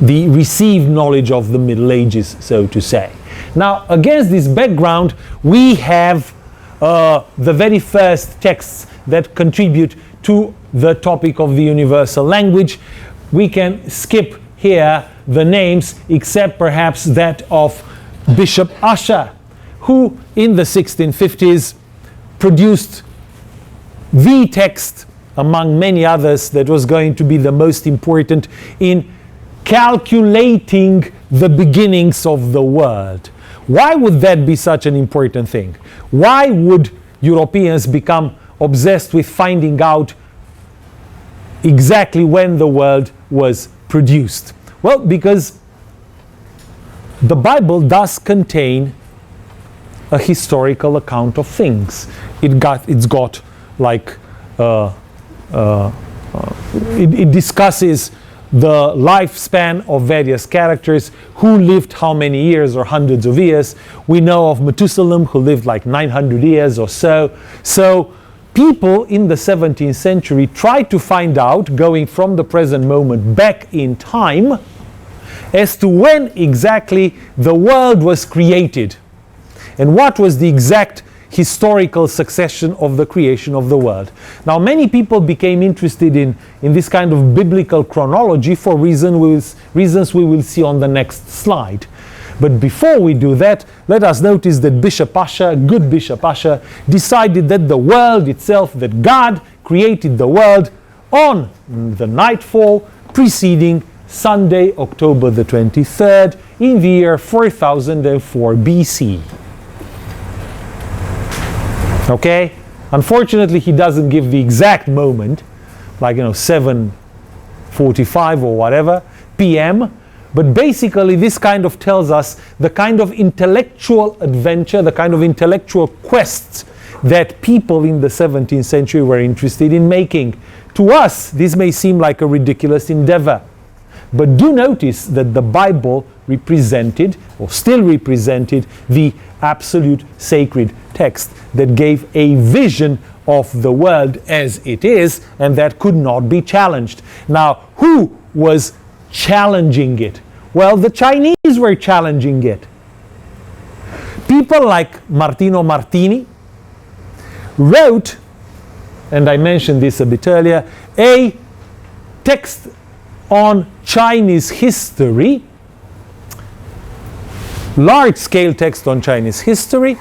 S1: The received knowledge of the Middle Ages, so to say. Now, against this background, we have the very first texts that contribute to the topic of the universal language. We can skip here the names, except perhaps that of Bishop Ussher, who in the 1650s produced the text, among many others, that was going to be the most important in calculating the beginnings of the world. Why would that be such an important thing? Why would Europeans become obsessed with finding out exactly when the world was produced? Well, because the Bible does contain a historical account of things. It discusses the lifespan of various characters, who lived how many years or hundreds of years. We know of Methuselah, who lived like 900 years or so. So people in the 17th century tried to find out, going from the present moment back in time, as to when exactly the world was created and what was the exact historical succession of the creation of the world. Now, many people became interested in this kind of biblical chronology for reasons we will see on the next slide. But before we do that, let us notice that Bishop Ussher, good Bishop Ussher, decided that the world itself, that God created the world on the nightfall preceding Sunday, October the 23rd, in the year 4004 BC. Okay? Unfortunately, he doesn't give the exact moment, like 7:45 or whatever p.m. But basically, this kind of tells us the kind of intellectual adventure, the kind of intellectual quests that people in the 17th century were interested in making. To us, this may seem like a ridiculous endeavor. But do notice that the Bible represented, or still represented, the absolute sacred text that gave a vision of the world as it is, and that could not be challenged. Now, who was challenging it? Well, the Chinese were challenging it. People like Martino Martini wrote, and I mentioned this a bit earlier, a text on Chinese history, large-scale text on Chinese history,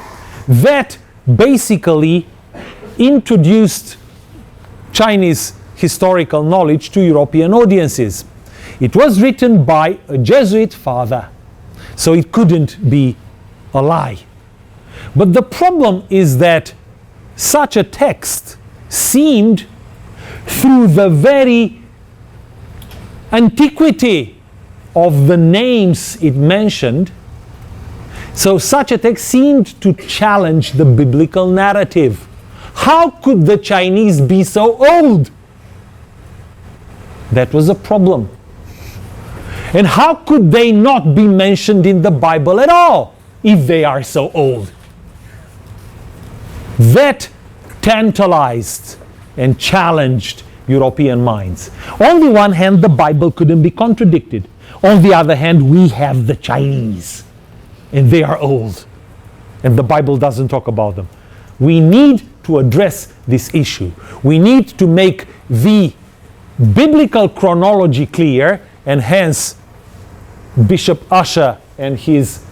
S1: that basically introduced Chinese historical knowledge to European audiences. It was written by a Jesuit father, so it couldn't be a lie. But the problem is that such a text seemed, through the very antiquity of the names it mentioned. So such a text seemed to challenge the biblical narrative. How could the Chinese be so old? That was a problem. And how could they not be mentioned in the Bible at all if they are so old? That tantalized and challenged European minds. On the one hand, the Bible couldn't be contradicted. On the other hand, we have the Chinese, and they are old, and the Bible doesn't talk about them. We need to address this issue. We need to make the biblical chronology clear, and hence Bishop Ussher and his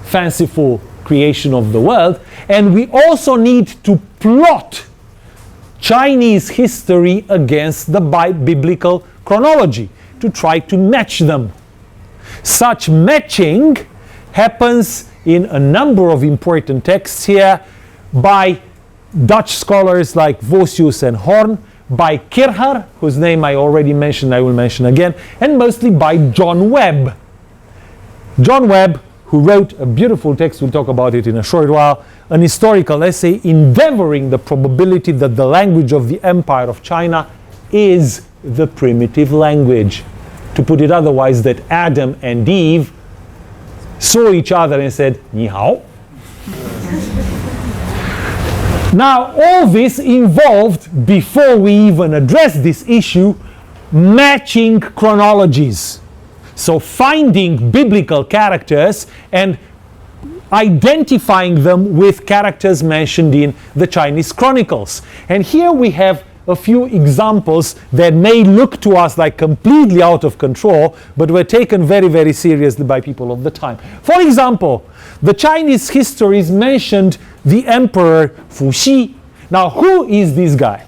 S1: fanciful creation of the world. And we also need to plot Chinese history against the biblical chronology to try to match them. Such matching happens in a number of important texts here by Dutch scholars like Vossius and Horn, by Kircher, whose name I already mentioned, I will mention again, and mostly by John Webb. John Webb, who wrote a beautiful text, we'll talk about it in a short while, an historical essay endeavoring the probability that the language of the Empire of China is the primitive language. To put it otherwise, that Adam and Eve saw each other and said, "Ni hao." Now, all this involved, before we even address this issue, matching chronologies. So finding biblical characters and identifying them with characters mentioned in the Chinese chronicles. And here we have a few examples that may look to us like completely out of control, but were taken very, very seriously by people of the time. For example, the Chinese histories mentioned the emperor Fushi. Now, who is this guy?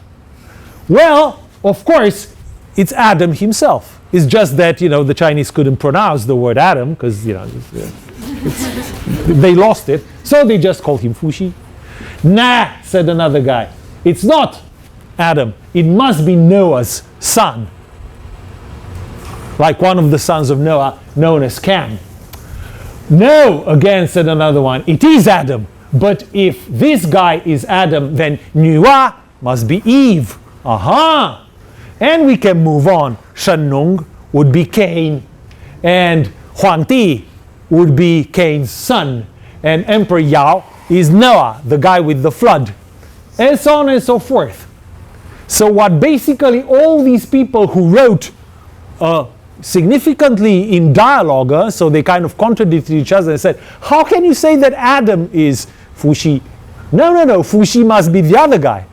S1: Well, of course, it's Adam himself. It's just that, the Chinese couldn't pronounce the word Adam because, they lost it. So they just called him Fushi. Nah, said another guy. It's not Adam. It must be Noah's son. Like one of the sons of Noah, known as Cam. No, again, said another one. It is Adam. But if this guy is Adam, then Nuwa must be Eve. Aha! And we can move on. Shen Nong would be Cain. And Huang Ti would be Cain's son. And Emperor Yao is Noah, the guy with the flood. And so on and so forth. So what basically all these people who wrote significantly in dialogue, so they kind of contradicted each other and said, how can you say that Adam is Fushi? No, Fushi must be the other guy.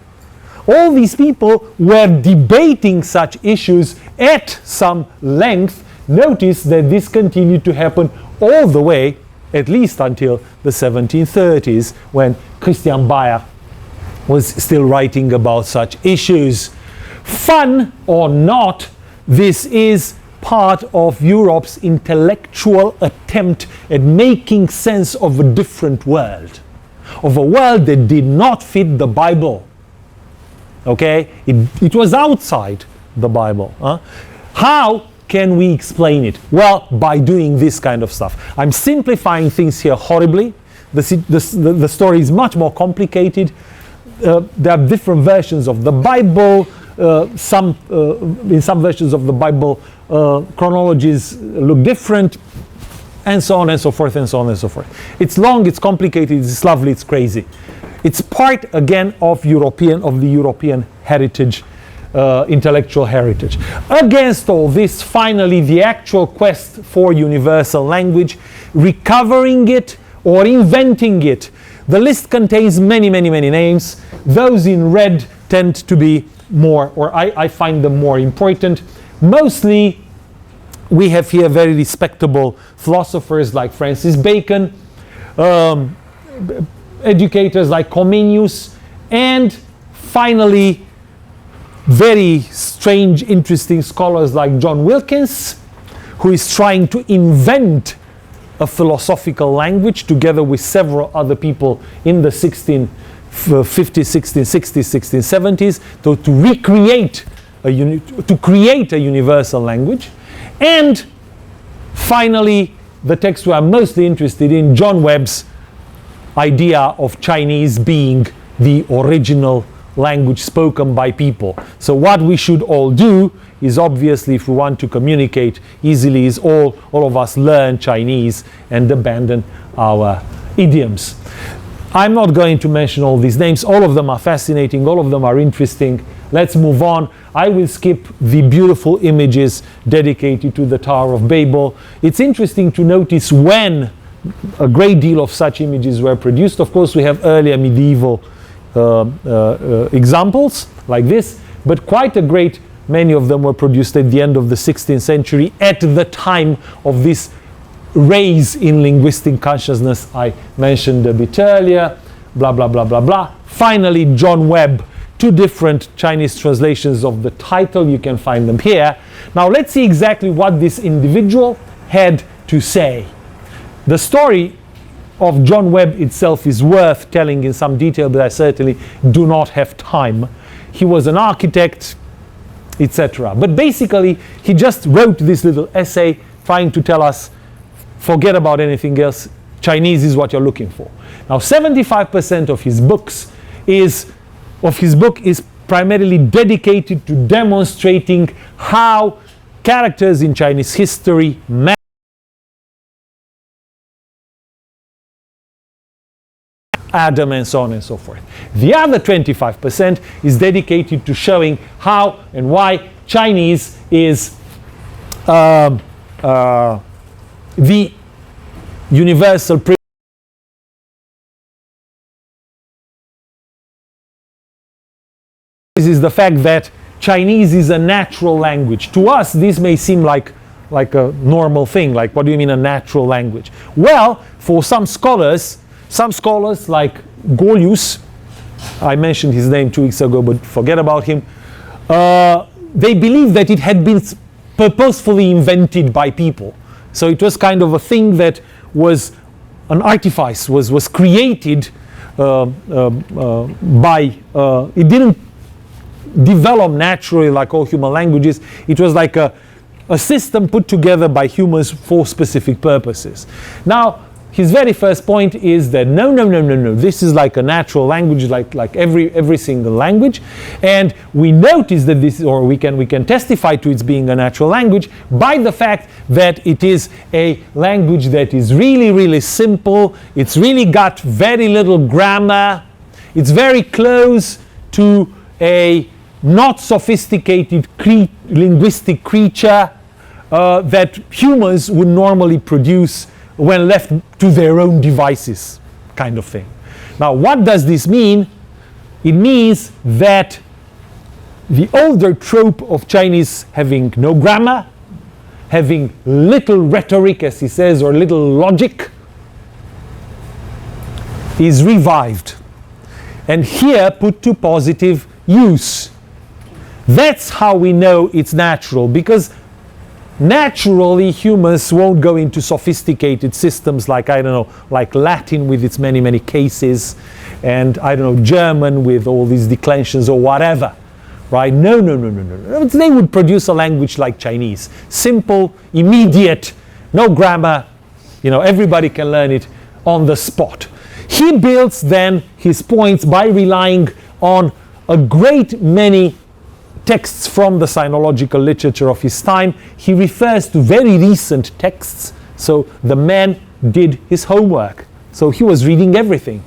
S1: All these people were debating such issues at some length. Notice that this continued to happen all the way, at least until the 1730s, when Christian Bayer was still writing about such issues. Fun or not, this is part of Europe's intellectual attempt at making sense of a different world, of a world that did not fit the Bible. Okay? It was outside the Bible. How can we explain it? Well, by doing this kind of stuff. I'm simplifying things here horribly. The story is much more complicated. There are different versions of the Bible. In some versions of the Bible, chronologies look different, and so on and so forth, and so on and so forth. It's long, it's complicated, it's lovely, it's crazy. It's part, again, of the European heritage, intellectual heritage. Against all this, finally, the actual quest for universal language, recovering it or inventing it. The list contains many, many, many names. Those in red tend to be more, or I find them more important. Mostly, we have here very respectable philosophers like Francis Bacon, educators like Comenius, and finally, very strange, interesting scholars like John Wilkins, who is trying to invent a philosophical language together with several other people in the 1650s, 1660s, 1670s, to create a universal language. And finally, the text we are mostly interested in, John Webb's idea of Chinese being the original language spoken by people. So what we should all do is, obviously, if we want to communicate easily, is all of us learn Chinese and abandon our idioms. I'm not going to mention all these names. All of them are fascinating. All of them are interesting. Let's move on. I will skip the beautiful images dedicated to the Tower of Babel. It's interesting to notice when a great deal of such images were produced. Of course, we have earlier medieval examples like this, but quite a great many of them were produced at the end of the 16th century, at the time of this raise in linguistic consciousness I mentioned a bit earlier, blah, blah, blah, blah, blah. Finally, John Webb, 2 different Chinese translations of the title. You can find them here. Now, let's see exactly what this individual had to say. The story of John Webb itself is worth telling in some detail, but I certainly do not have time. He was an architect, etc. But basically, he just wrote this little essay trying to tell us, forget about anything else, Chinese is what you're looking for. Now, 75% of his book is primarily dedicated to demonstrating how characters in Chinese history Adam and so on and so forth. The other 25% is dedicated to showing how and why Chinese is the universal This is the fact that Chinese is a natural language. To us, this may seem like a normal thing. Like, what do you mean a natural language? Well, for some scholars like Golius, I mentioned his name 2 weeks ago, but forget about him. They believe that it had been purposefully invented by people. So it was kind of a thing that was an artifice, was created it didn't develop naturally like all human languages. It was like a system put together by humans for specific purposes. Now, his very first point is that no, this is like a natural language, like every single language, and we notice that this, or we can testify to its being a natural language by the fact that it is a language that is really, really simple. It's really got very little grammar. It's very close to a not sophisticated linguistic creature that humans would normally produce when left to their own devices, kind of thing. Now, what does this mean? It means that the older trope of Chinese having no grammar, having little rhetoric, as he says, or little logic, is revived. And here put to positive use. That's how we know it's natural, because naturally humans won't go into sophisticated systems like, I don't know, like Latin with its many, many cases, and I don't know, German with all these declensions or whatever, right? No. They would produce a language like Chinese. Simple, immediate, no grammar, everybody can learn it on the spot. He builds then his points by relying on a great many texts from the sinological literature of his time. He refers to very recent texts, so the man did his homework. So he was reading everything,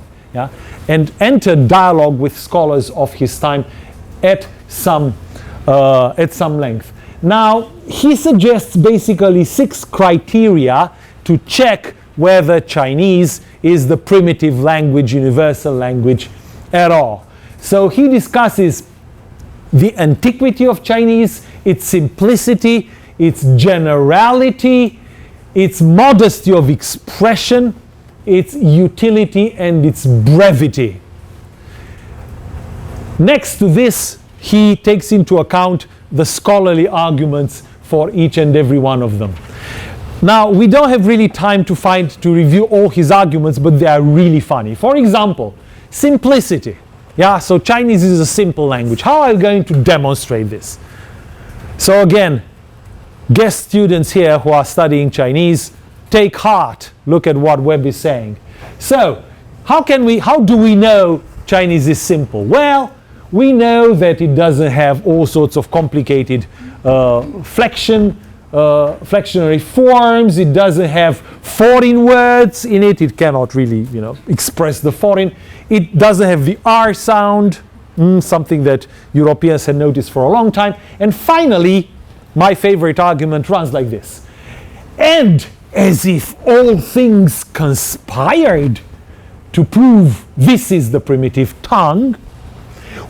S1: and entered dialogue with scholars of his time at some length. Now, he suggests basically 6 criteria to check whether Chinese is the primitive language, universal language at all. So he discusses the antiquity of Chinese, its simplicity, its generality, its modesty of expression, its utility, and its brevity. Next to this, he takes into account the scholarly arguments for each and every one of them. Now, we don't have really time to review all his arguments, but they are really funny. For example, simplicity. So Chinese is a simple language. How are you going to demonstrate this? So again, guest students here who are studying Chinese, take heart. Look at what Webb is saying. So, how do we know Chinese is simple? Well, we know that it doesn't have all sorts of complicated flexionary forms. It doesn't have foreign words in it. It cannot really, express the foreign. It doesn't have the R sound, something that Europeans had noticed for a long time. And finally, my favorite argument runs like this. And as if all things conspired to prove this is the primitive tongue,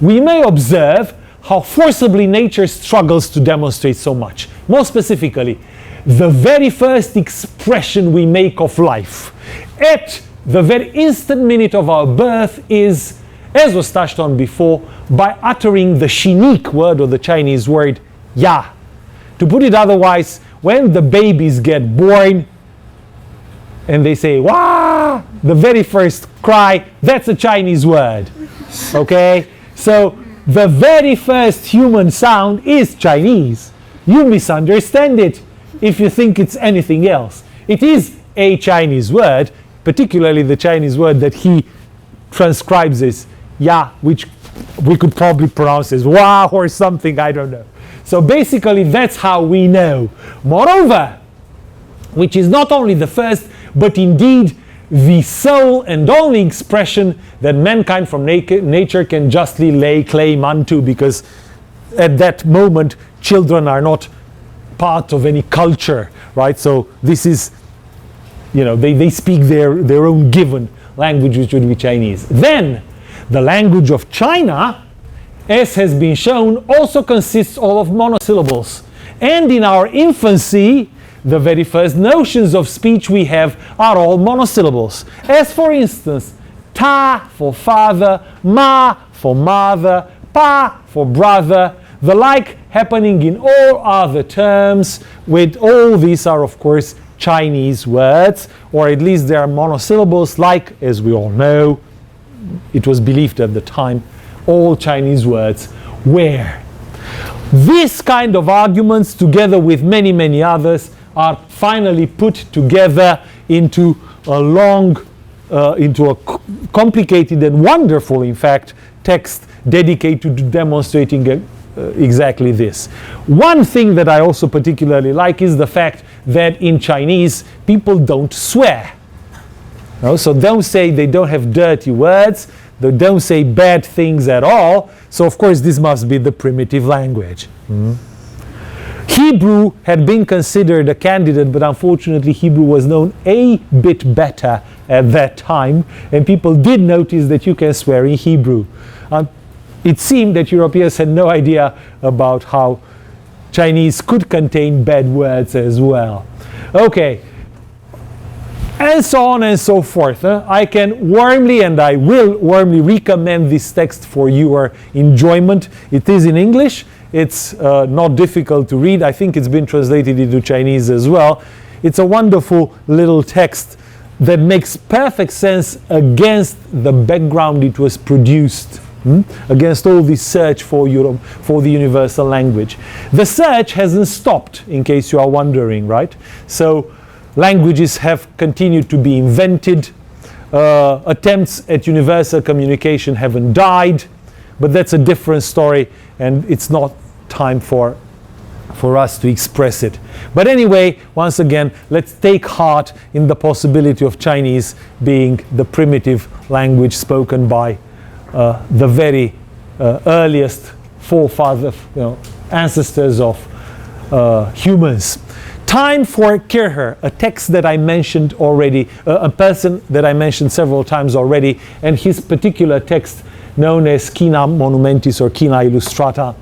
S1: we may observe how forcibly nature struggles to demonstrate so much. More specifically, the very first expression we make of life at the very instant minute of our birth is, as was touched on before, by uttering the Xinique word or the Chinese word ya. To put it otherwise, when the babies get born and they say wah, the very first cry, that's a Chinese word. Okay? So the very first human sound is Chinese. You misunderstand it if you think it's anything else. It is a Chinese word, particularly the Chinese word that he transcribes as ya, which we could probably pronounce as wah or something, I don't know. So basically that's how we know. Moreover, which is not only the first, but indeed the sole and only expression that mankind from nature can justly lay claim unto, because at that moment children are not part of any culture, right? So this is, they speak their own given language, which would be Chinese. Then the language of China, as has been shown, also consists all of monosyllables. And in our infancy, the very first notions of speech we have are all monosyllables. As for instance, ta for father, ma for mother, pa for brother, the like happening in all other terms. With all these are, of course, Chinese words, or at least they are monosyllables, like, as we all know, it was believed at the time, all Chinese words were. This kind of arguments, together with many, many others, are finally put together into a complicated and wonderful, in fact, text dedicated to demonstrating exactly this. One thing that I also particularly like is the fact that in Chinese people don't swear. So don't say they don't have dirty words, they don't say bad things at all. So of course this must be the primitive language. Hebrew had been considered a candidate, but unfortunately Hebrew was known a bit better at that time, and people did notice that you can swear in Hebrew. It seemed that Europeans had no idea about how Chinese could contain bad words as well. Okay, and so on and so forth. I can warmly, and I will warmly recommend this text for your enjoyment. It is in English. It's not difficult to read. I think it's been translated into Chinese as well. It's a wonderful little text that makes perfect sense against the background it was produced, against all this search for the universal language. The search hasn't stopped, in case you are wondering, right? So languages have continued to be invented. Attempts at universal communication haven't died, but that's a different story, and it's not time for us to express it. But anyway, once again, let's take heart in the possibility of Chinese being the primitive language spoken by the very earliest forefathers, ancestors of humans. Time for Kircher, a text that I mentioned already, a person that I mentioned several times already, and his particular text known as China Monumentis or China Illustrata,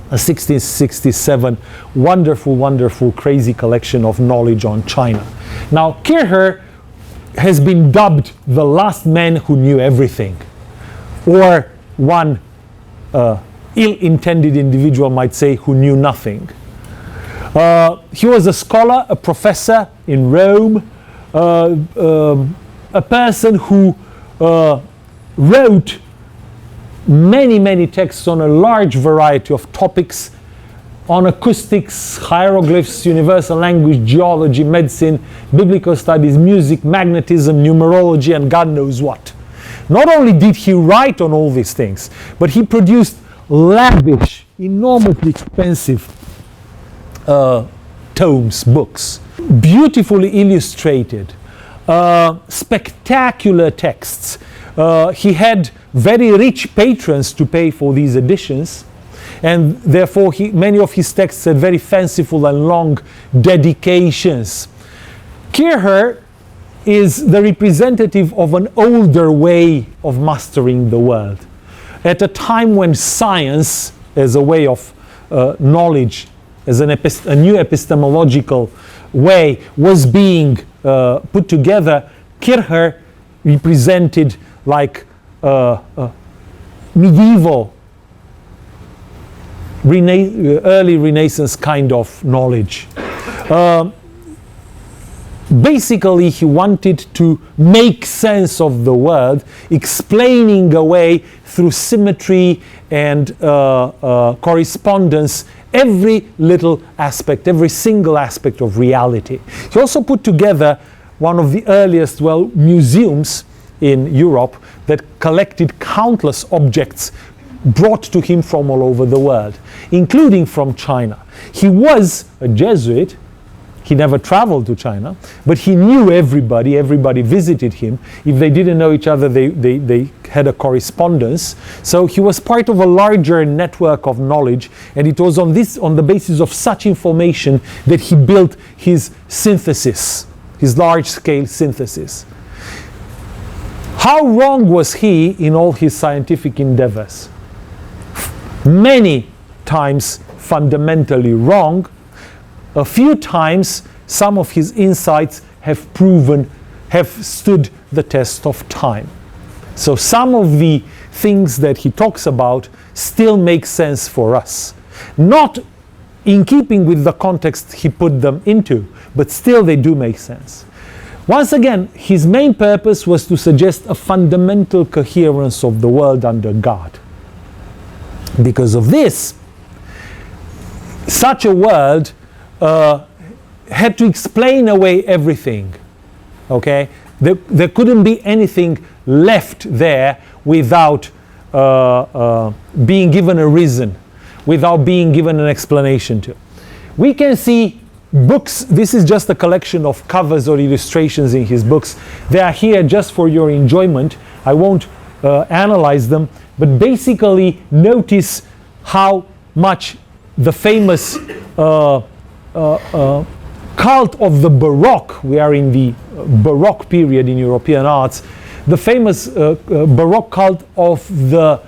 S1: a 1667 wonderful, wonderful, crazy collection of knowledge on China. Now, Kircher has been dubbed the last man who knew everything, or one ill-intended individual might say who knew nothing. He was a scholar, a professor in Rome, a person who wrote many, many texts on a large variety of topics, on acoustics, hieroglyphs, universal language, geology, medicine, biblical studies, music, magnetism, numerology, and God knows what. Not only did he write on all these things, but he produced lavish, enormously expensive tomes, books, beautifully illustrated, spectacular texts. He had very rich patrons to pay for these editions, and therefore many of his texts had very fanciful and long dedications. Kircher is the representative of an older way of mastering the world. At a time when science, as a way of knowledge, as a new epistemological way, was being put together, Kircher represented like medieval, early Renaissance kind of knowledge. Basically, he wanted to make sense of the world, explaining away through symmetry and correspondence every little aspect, every single aspect of reality. He also put together one of the earliest, museums in Europe that collected countless objects brought to him from all over the world, including from China. He was a Jesuit. He never traveled to China, but he knew everybody. Everybody visited him. If they didn't know each other, they had a correspondence. So he was part of a larger network of knowledge, and it was on the basis of such information that he built his synthesis, his large-scale synthesis. How wrong was he in all his scientific endeavors? Many times fundamentally wrong. A few times, some of his insights have stood the test of time. So some of the things that he talks about still make sense for us. Not in keeping with the context he put them into, but still they do make sense. Once again, his main purpose was to suggest a fundamental coherence of the world under God. Because of this, such a world had to explain away everything. Okay? There couldn't be anything left there without being given a reason, without being given an explanation to. We can see books. This is just a collection of covers or illustrations in his books. They are here just for your enjoyment. I won't analyze them, but basically notice how much the famous cult of the Baroque, we are in the Baroque period in European arts, the famous Baroque cult of the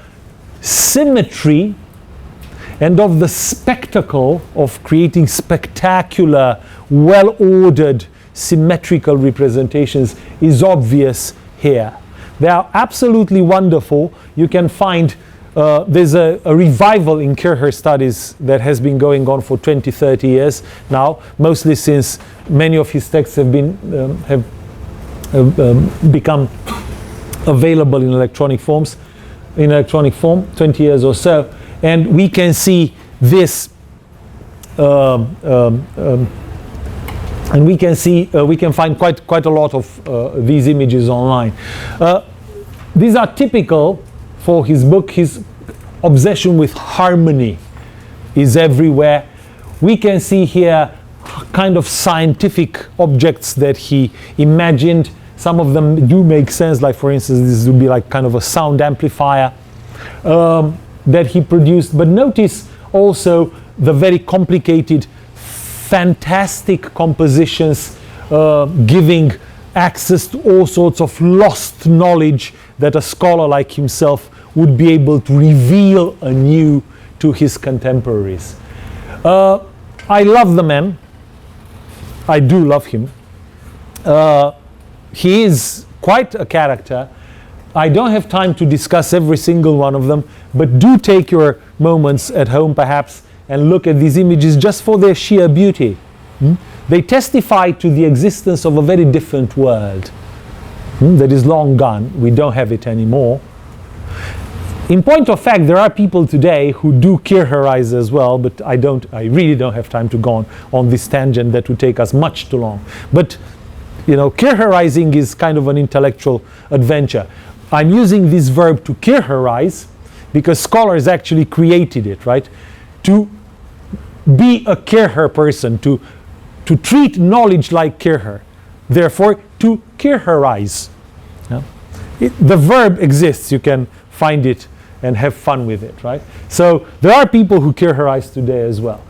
S1: symmetry and of the spectacle of creating spectacular, well-ordered, symmetrical representations is obvious here. They are absolutely wonderful. You can find there's a revival in Kircher studies that has been going on for 20, 30 years now, mostly since many of his texts have become available in electronic form, 20 years or so. And we can see this, and we can find quite a lot of these images online. These are typical for his book. His obsession with harmony is everywhere. We can see here kind of scientific objects that he imagined. Some of them do make sense, like for instance this would be like kind of a sound amplifier that he produced. But notice also the very complicated, fantastic compositions giving access to all sorts of lost knowledge that a scholar like himself would be able to reveal anew to his contemporaries. I love the man. I do love him. He is quite a character. I don't have time to discuss every single one of them, but do take your moments at home perhaps and look at these images just for their sheer beauty. They testify to the existence of a very different world that is long gone. We don't have it anymore. In point of fact, there are people today who do Kirchherize as well, but I really don't have time to go on this tangent. That would take us much too long. But, you know, Kirchherizing is kind of an intellectual adventure. I'm using this verb to Kirchherize because scholars actually created it, right? To be a Kircher person, to treat knowledge like Kircher. Therefore, to Kirchherize. Yeah? The verb exists. You can find it and have fun with it, right? So there are people who Kirchherize today as well.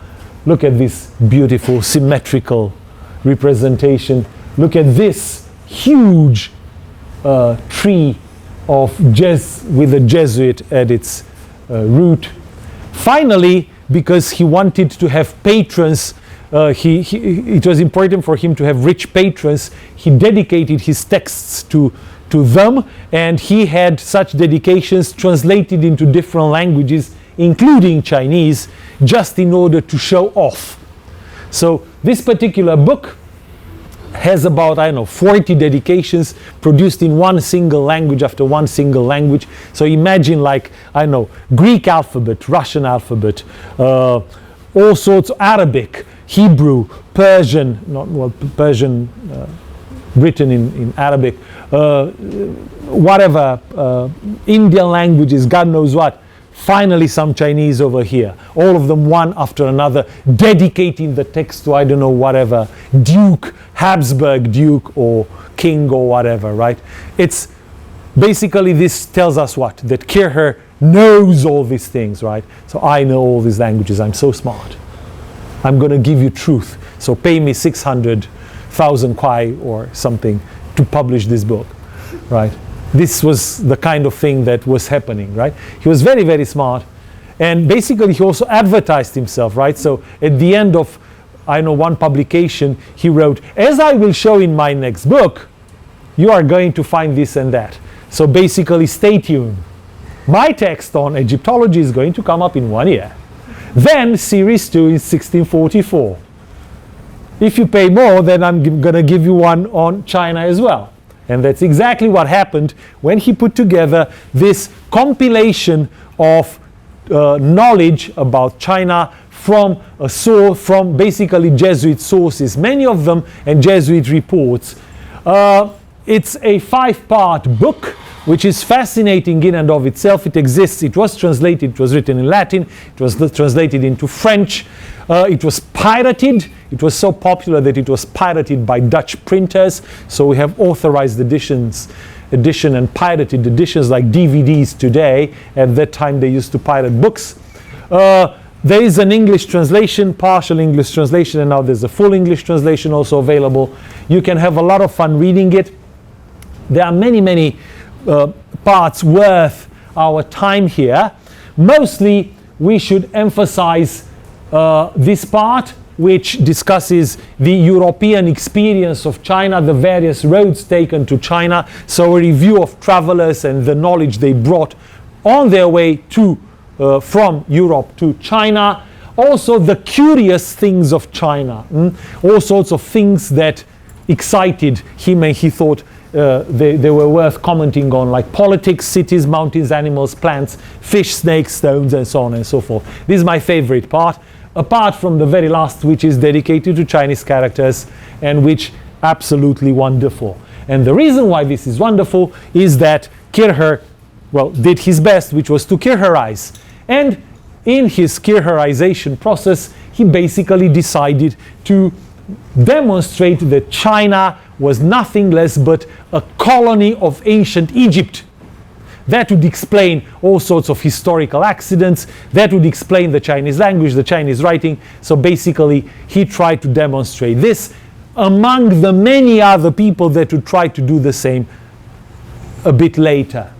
S1: Look at this beautiful symmetrical representation. Look at this huge tree with a Jesuit at its root. Finally, because he wanted to have patrons, it was important for him to have rich patrons, he dedicated his texts to them, and he had such dedications translated into different languages, including Chinese, just in order to show off. So this particular book has about, 40 dedications produced in one single language after one single language. So imagine Greek alphabet, Russian alphabet, all sorts of Arabic, Hebrew, Persian, Persian written in Arabic, whatever, Indian languages, God knows what. Finally, some Chinese over here, all of them one after another, dedicating the text to, whatever, Duke, Habsburg Duke or King or whatever, right? It's basically, this tells us what? That Kircher knows all these things, right? So I know all these languages, I'm so smart. I'm going to give you truth. So pay me 600,000 kwai or something to publish this book, right? This was the kind of thing that was happening, right? He was very, very smart. And basically, he also advertised himself, right? So at the end of, one publication, he wrote, as I will show in my next book, you are going to find this and that. So basically, stay tuned. My text on Egyptology is going to come up in 1 year. Then series 2 is 1644. If you pay more, then I'm going to give you one on China as well. And that's exactly what happened when he put together this compilation of knowledge about China from basically Jesuit sources, many of them, and Jesuit reports. It's a 5-part book, which is fascinating in and of itself. It exists. It was translated. It was written in Latin. It was translated into French. It was pirated. It was so popular that it was pirated by Dutch printers. So we have authorized edition and pirated editions like DVDs today. At that time, they used to pirate books. There is an English translation, partial English translation, and now there's a full English translation also available. You can have a lot of fun reading it. There are many, many parts worth our time here. Mostly, we should emphasize this part, which discusses the European experience of China, the various roads taken to China. So a review of travelers and the knowledge they brought on their way to from Europe to China. Also the curious things of China, all sorts of things that excited him and he thought they were worth commenting on, like politics, cities, mountains, animals, plants, fish, snakes, stones, and so on and so forth. This is my favorite part, apart from the very last, which is dedicated to Chinese characters and which absolutely wonderful. And the reason why this is wonderful is that Kircher, did his best, which was to Kircherize. And in his Kircherization process, he basically decided to demonstrate that China was nothing less but a colony of ancient Egypt. That would explain all sorts of historical accidents. That would explain the Chinese language, the Chinese writing. So basically, he tried to demonstrate this among the many other people that would try to do the same a bit later.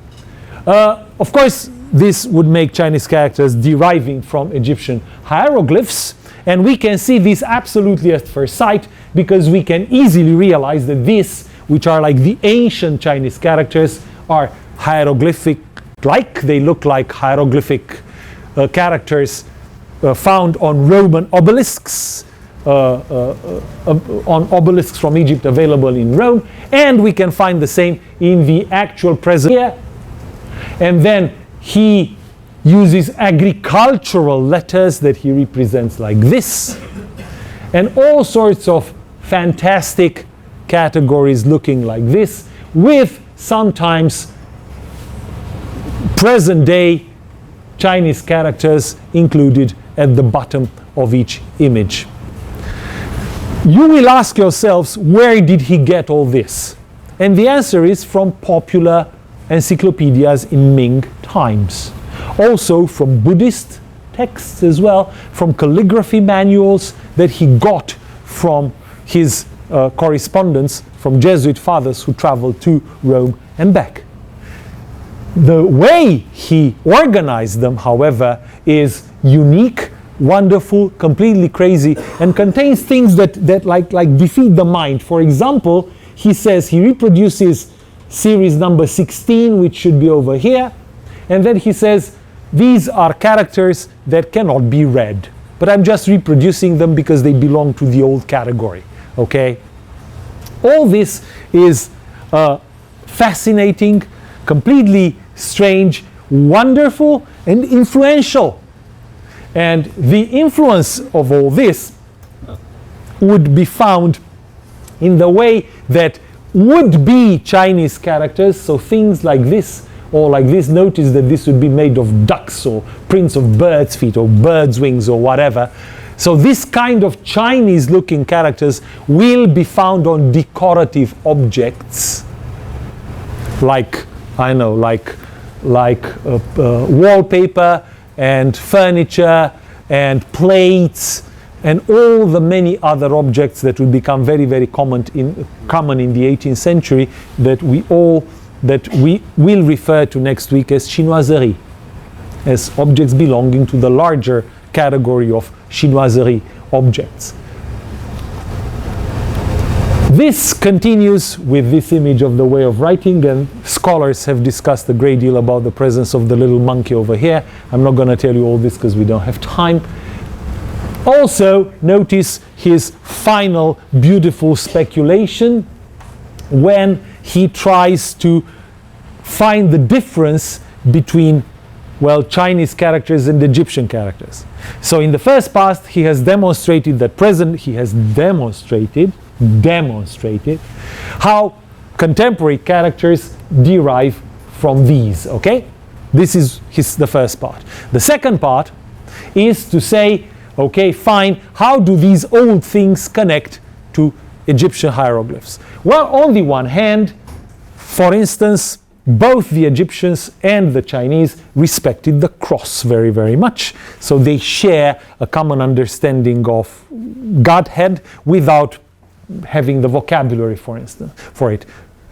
S1: Of course, this would make Chinese characters deriving from Egyptian hieroglyphs. And we can see this absolutely at first sight because we can easily realize that these, which are like the ancient Chinese characters, are hieroglyphic-like. They look like hieroglyphic characters found on Roman obelisks, on obelisks from Egypt available in Rome. And we can find the same in the actual present here. And then He uses agricultural letters that he represents like this, and all sorts of fantastic categories looking like this, with sometimes present-day Chinese characters included at the bottom of each image. You will ask yourselves, where did he get all this? And the answer is from popular encyclopedias in Ming times. Also from Buddhist texts as well, from calligraphy manuals that he got from his correspondence from Jesuit fathers who traveled to Rome and back. The way he organized them, however, is unique, wonderful, completely crazy, and contains things that like defeat the mind. For example, he says he reproduces series number 16, which should be over here, and then he says these are characters that cannot be read, but I'm just reproducing them because they belong to the old category. Okay? All this is fascinating, completely strange, wonderful, and influential. And the influence of all this would be found in the way that would-be Chinese characters, so things like this, or like this, notice that this would be made of ducks or prints of birds' feet or birds' wings or whatever. So this kind of Chinese-looking characters will be found on decorative objects, like, I know, like wallpaper and furniture and plates and all the many other objects that will become very, very common in the 18th century that we will refer to next week as chinoiserie, as objects belonging to the larger category of chinoiserie objects. This continues with this image of the way of writing, and scholars have discussed a great deal about the presence of the little monkey over here. I'm not going to tell you all this because we don't have time. Also, notice his final beautiful speculation when he tries to find the difference between, well, Chinese characters and Egyptian characters. So in the first part, he has demonstrated that demonstrated how contemporary characters derive from these. Okay, this is the first part. The second part is to say, okay, fine, how do these old things connect to Egyptian hieroglyphs? Well, on the one hand, for instance, both the Egyptians and the Chinese respected the cross very, very much. So they share a common understanding of Godhead without having the vocabulary, for instance, for it.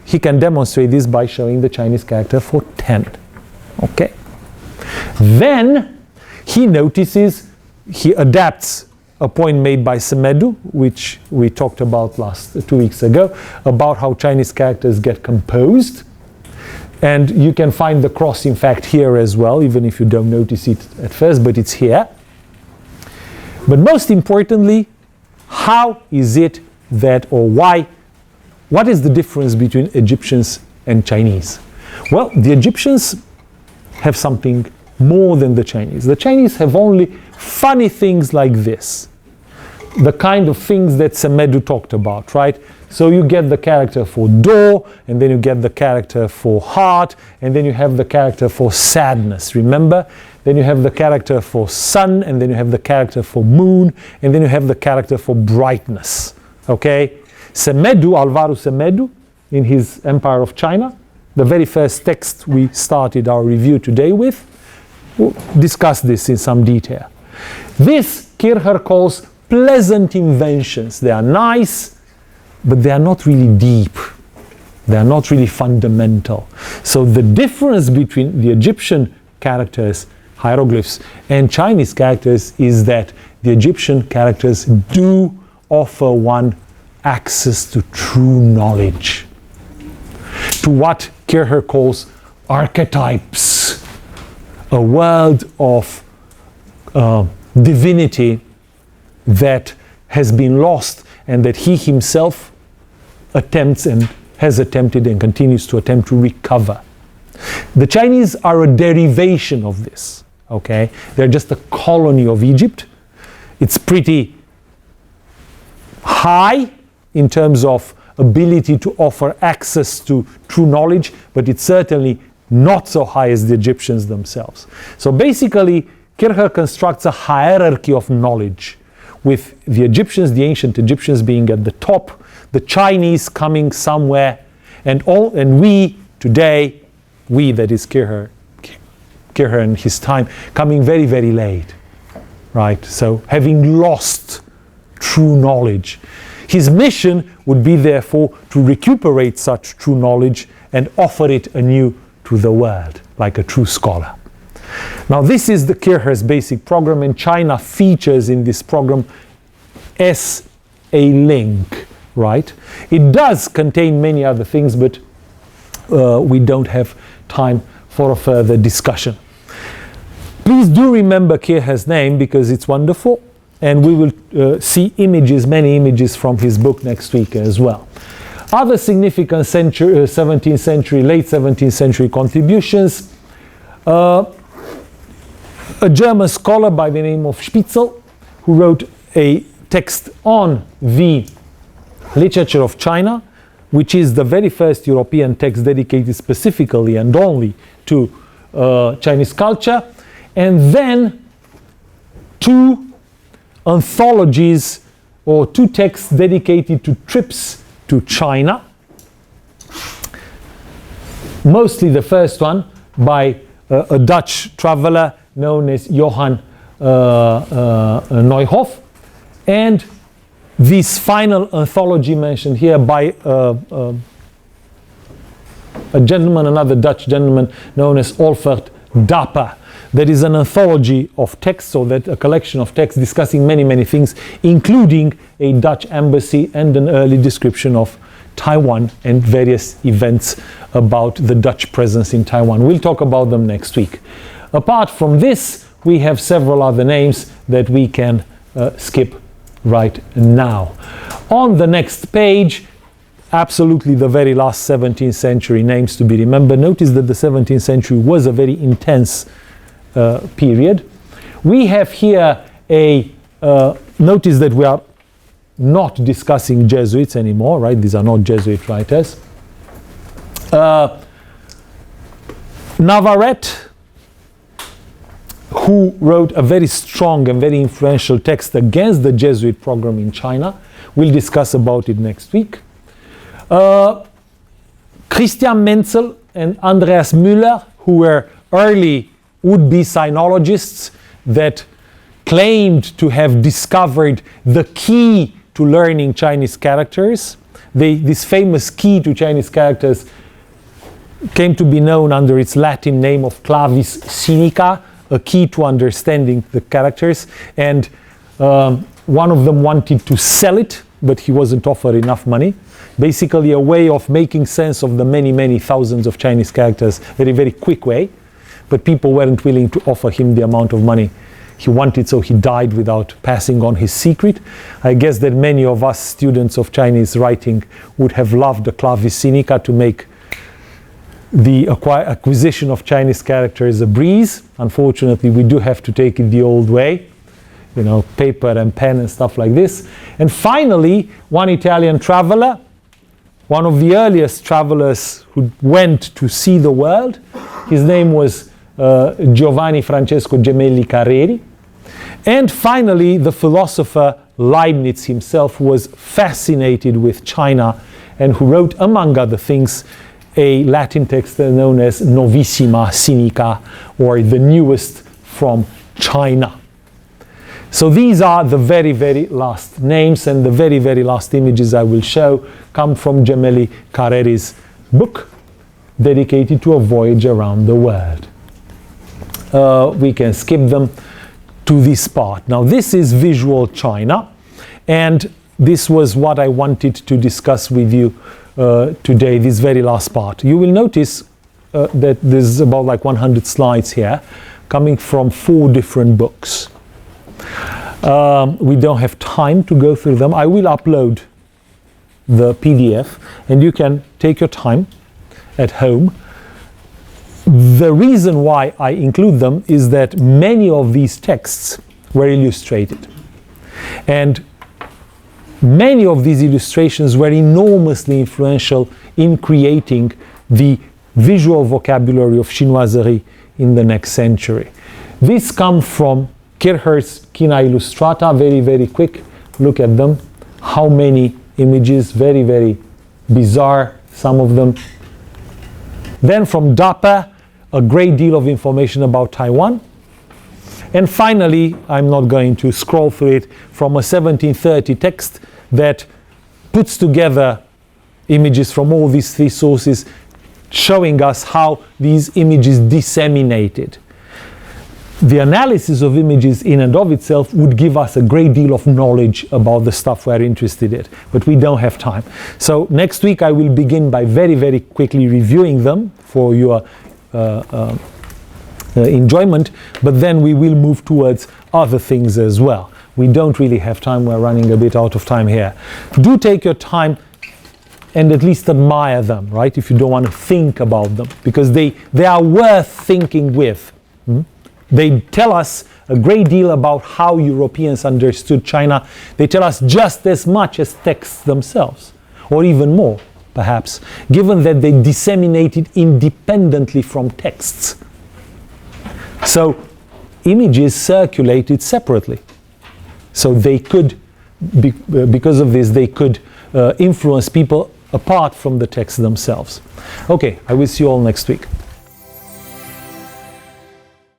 S1: He can demonstrate this by showing the Chinese character for 10. Okay. Then he notices, he adapts a point made by Semedu, which we talked about 2 weeks ago, about how Chinese characters get composed. And you can find the cross, in fact, here as well, even if you don't notice it at first, but it's here. But most importantly, how is it that, or why, what is the difference between Egyptians and Chinese? Well, the Egyptians have something more than the Chinese. The Chinese have only funny things like this, the kind of things that Semedu talked about, right? So you get the character for door, and then you get the character for heart, and then you have the character for sadness, remember? Then you have the character for sun, and then you have the character for moon, and then you have the character for brightness, okay? Semedu, Alvaro Semedu, in his Empire of China, the very first text we started our review today with, we'll discuss this in some detail. This Kircher calls pleasant inventions. They are nice, but they are not really deep. They are not really fundamental. So the difference between the Egyptian characters, hieroglyphs, and Chinese characters is that the Egyptian characters do offer one access to true knowledge, to what Kircher calls archetypes, a world of divinity that has been lost and that he himself attempts and has attempted and continues to attempt to recover. The Chinese are a derivation of this, okay? They're just a colony of Egypt. It's pretty high in terms of ability to offer access to true knowledge, but it's certainly not so high as the Egyptians themselves. So basically, Kircher constructs a hierarchy of knowledge, with the Egyptians, the ancient Egyptians, being at the top, the Chinese coming somewhere, and we today, that is Kircher and his time, coming very, very late, right? So having lost true knowledge. His mission would be therefore to recuperate such true knowledge and offer it anew to the world, like a true scholar. Now this is the Kircher's basic program, and China features in this program as a link, right? It does contain many other things, but we don't have time for a further discussion. Please do remember Kircher's name because it's wonderful, and we will see images, many images from his book next week as well. Other significant 17th century, late 17th century contributions. A German scholar by the name of Spitzel, who wrote a text on the literature of China, which is the very first European text dedicated specifically and only to Chinese culture, and then two anthologies or two texts dedicated to trips to China. Mostly the first one by a Dutch traveler known as Johann Neuhoff, and this final anthology mentioned here by a gentleman, another Dutch gentleman known as Olfert Dapper. There is an anthology of texts, so that a collection of texts discussing many, many things, including a Dutch embassy and an early description of Taiwan and various events about the Dutch presence in Taiwan. We'll talk about them next week. Apart from this, we have several other names that we can skip right now. On the next page, absolutely the very last 17th century names to be remembered. Notice that the 17th century was a very intense period. We have here a, notice that we are not discussing Jesuits anymore, right? These are not Jesuit writers. Navarrete, who wrote a very strong and very influential text against the Jesuit program in China. We'll discuss about it next week. Christian Menzel and Andreas Müller, who were early would-be sinologists that claimed to have discovered the key to learning Chinese characters. This famous key to Chinese characters came to be known under its Latin name of clavis sinica, a key to understanding the characters, and one of them wanted to sell it, but he wasn't offered enough money. Basically a way of making sense of the many, many thousands of Chinese characters, very, very quick way, but people weren't willing to offer him the amount of money he wanted, so he died without passing on his secret. I guess that many of us students of Chinese writing would have loved the clavis sinica to make the acquisition of Chinese characters a breeze. Unfortunately, we do have to take it the old way, you know, paper and pen and stuff like this. And finally, one Italian traveler, one of the earliest travelers who went to see the world, his name was Giovanni Francesco Gemelli Carreri. And finally, the philosopher Leibniz himself, who was fascinated with China and who wrote, among other things, a Latin text known as Novissima Sinica, or the newest from China. So these are the very, very last names, and the very, very last images I will show come from Gemelli Carreri's book dedicated to a voyage around the world. We can skip them to this part. Now this is visual China, and this was what I wanted to discuss with you today, this very last part. You will notice that there's about like 100 slides here coming from 4 different books. We don't have time to go through them. I will upload the PDF and you can take your time at home, The reason why I include them is that many of these texts were illustrated. And many of these illustrations were enormously influential in creating the visual vocabulary of chinoiserie in the next century. This comes from Kircher's China Illustrata, very, very quick. Look at them. How many images, very, very bizarre, some of them. Then from Dapa, a great deal of information about Taiwan. And finally, I'm not going to scroll through it, from a 1730 text that puts together images from all these three sources, showing us how these images disseminated. The analysis of images in and of itself would give us a great deal of knowledge about the stuff we're interested in, but we don't have time. So next week I will begin by very, very quickly reviewing them for your enjoyment, but then we will move towards other things as well. We don't really have time, we're running a bit out of time here. Do take your time and at least admire them, right? If you don't want to think about them, because they are worth thinking with. They tell us a great deal about how Europeans understood China. They tell us just as much as texts themselves, or even more, perhaps, given that they disseminated independently from texts. So images circulated separately. So they could, because of this, they could influence people apart from the texts themselves. Okay, I will see you all next week.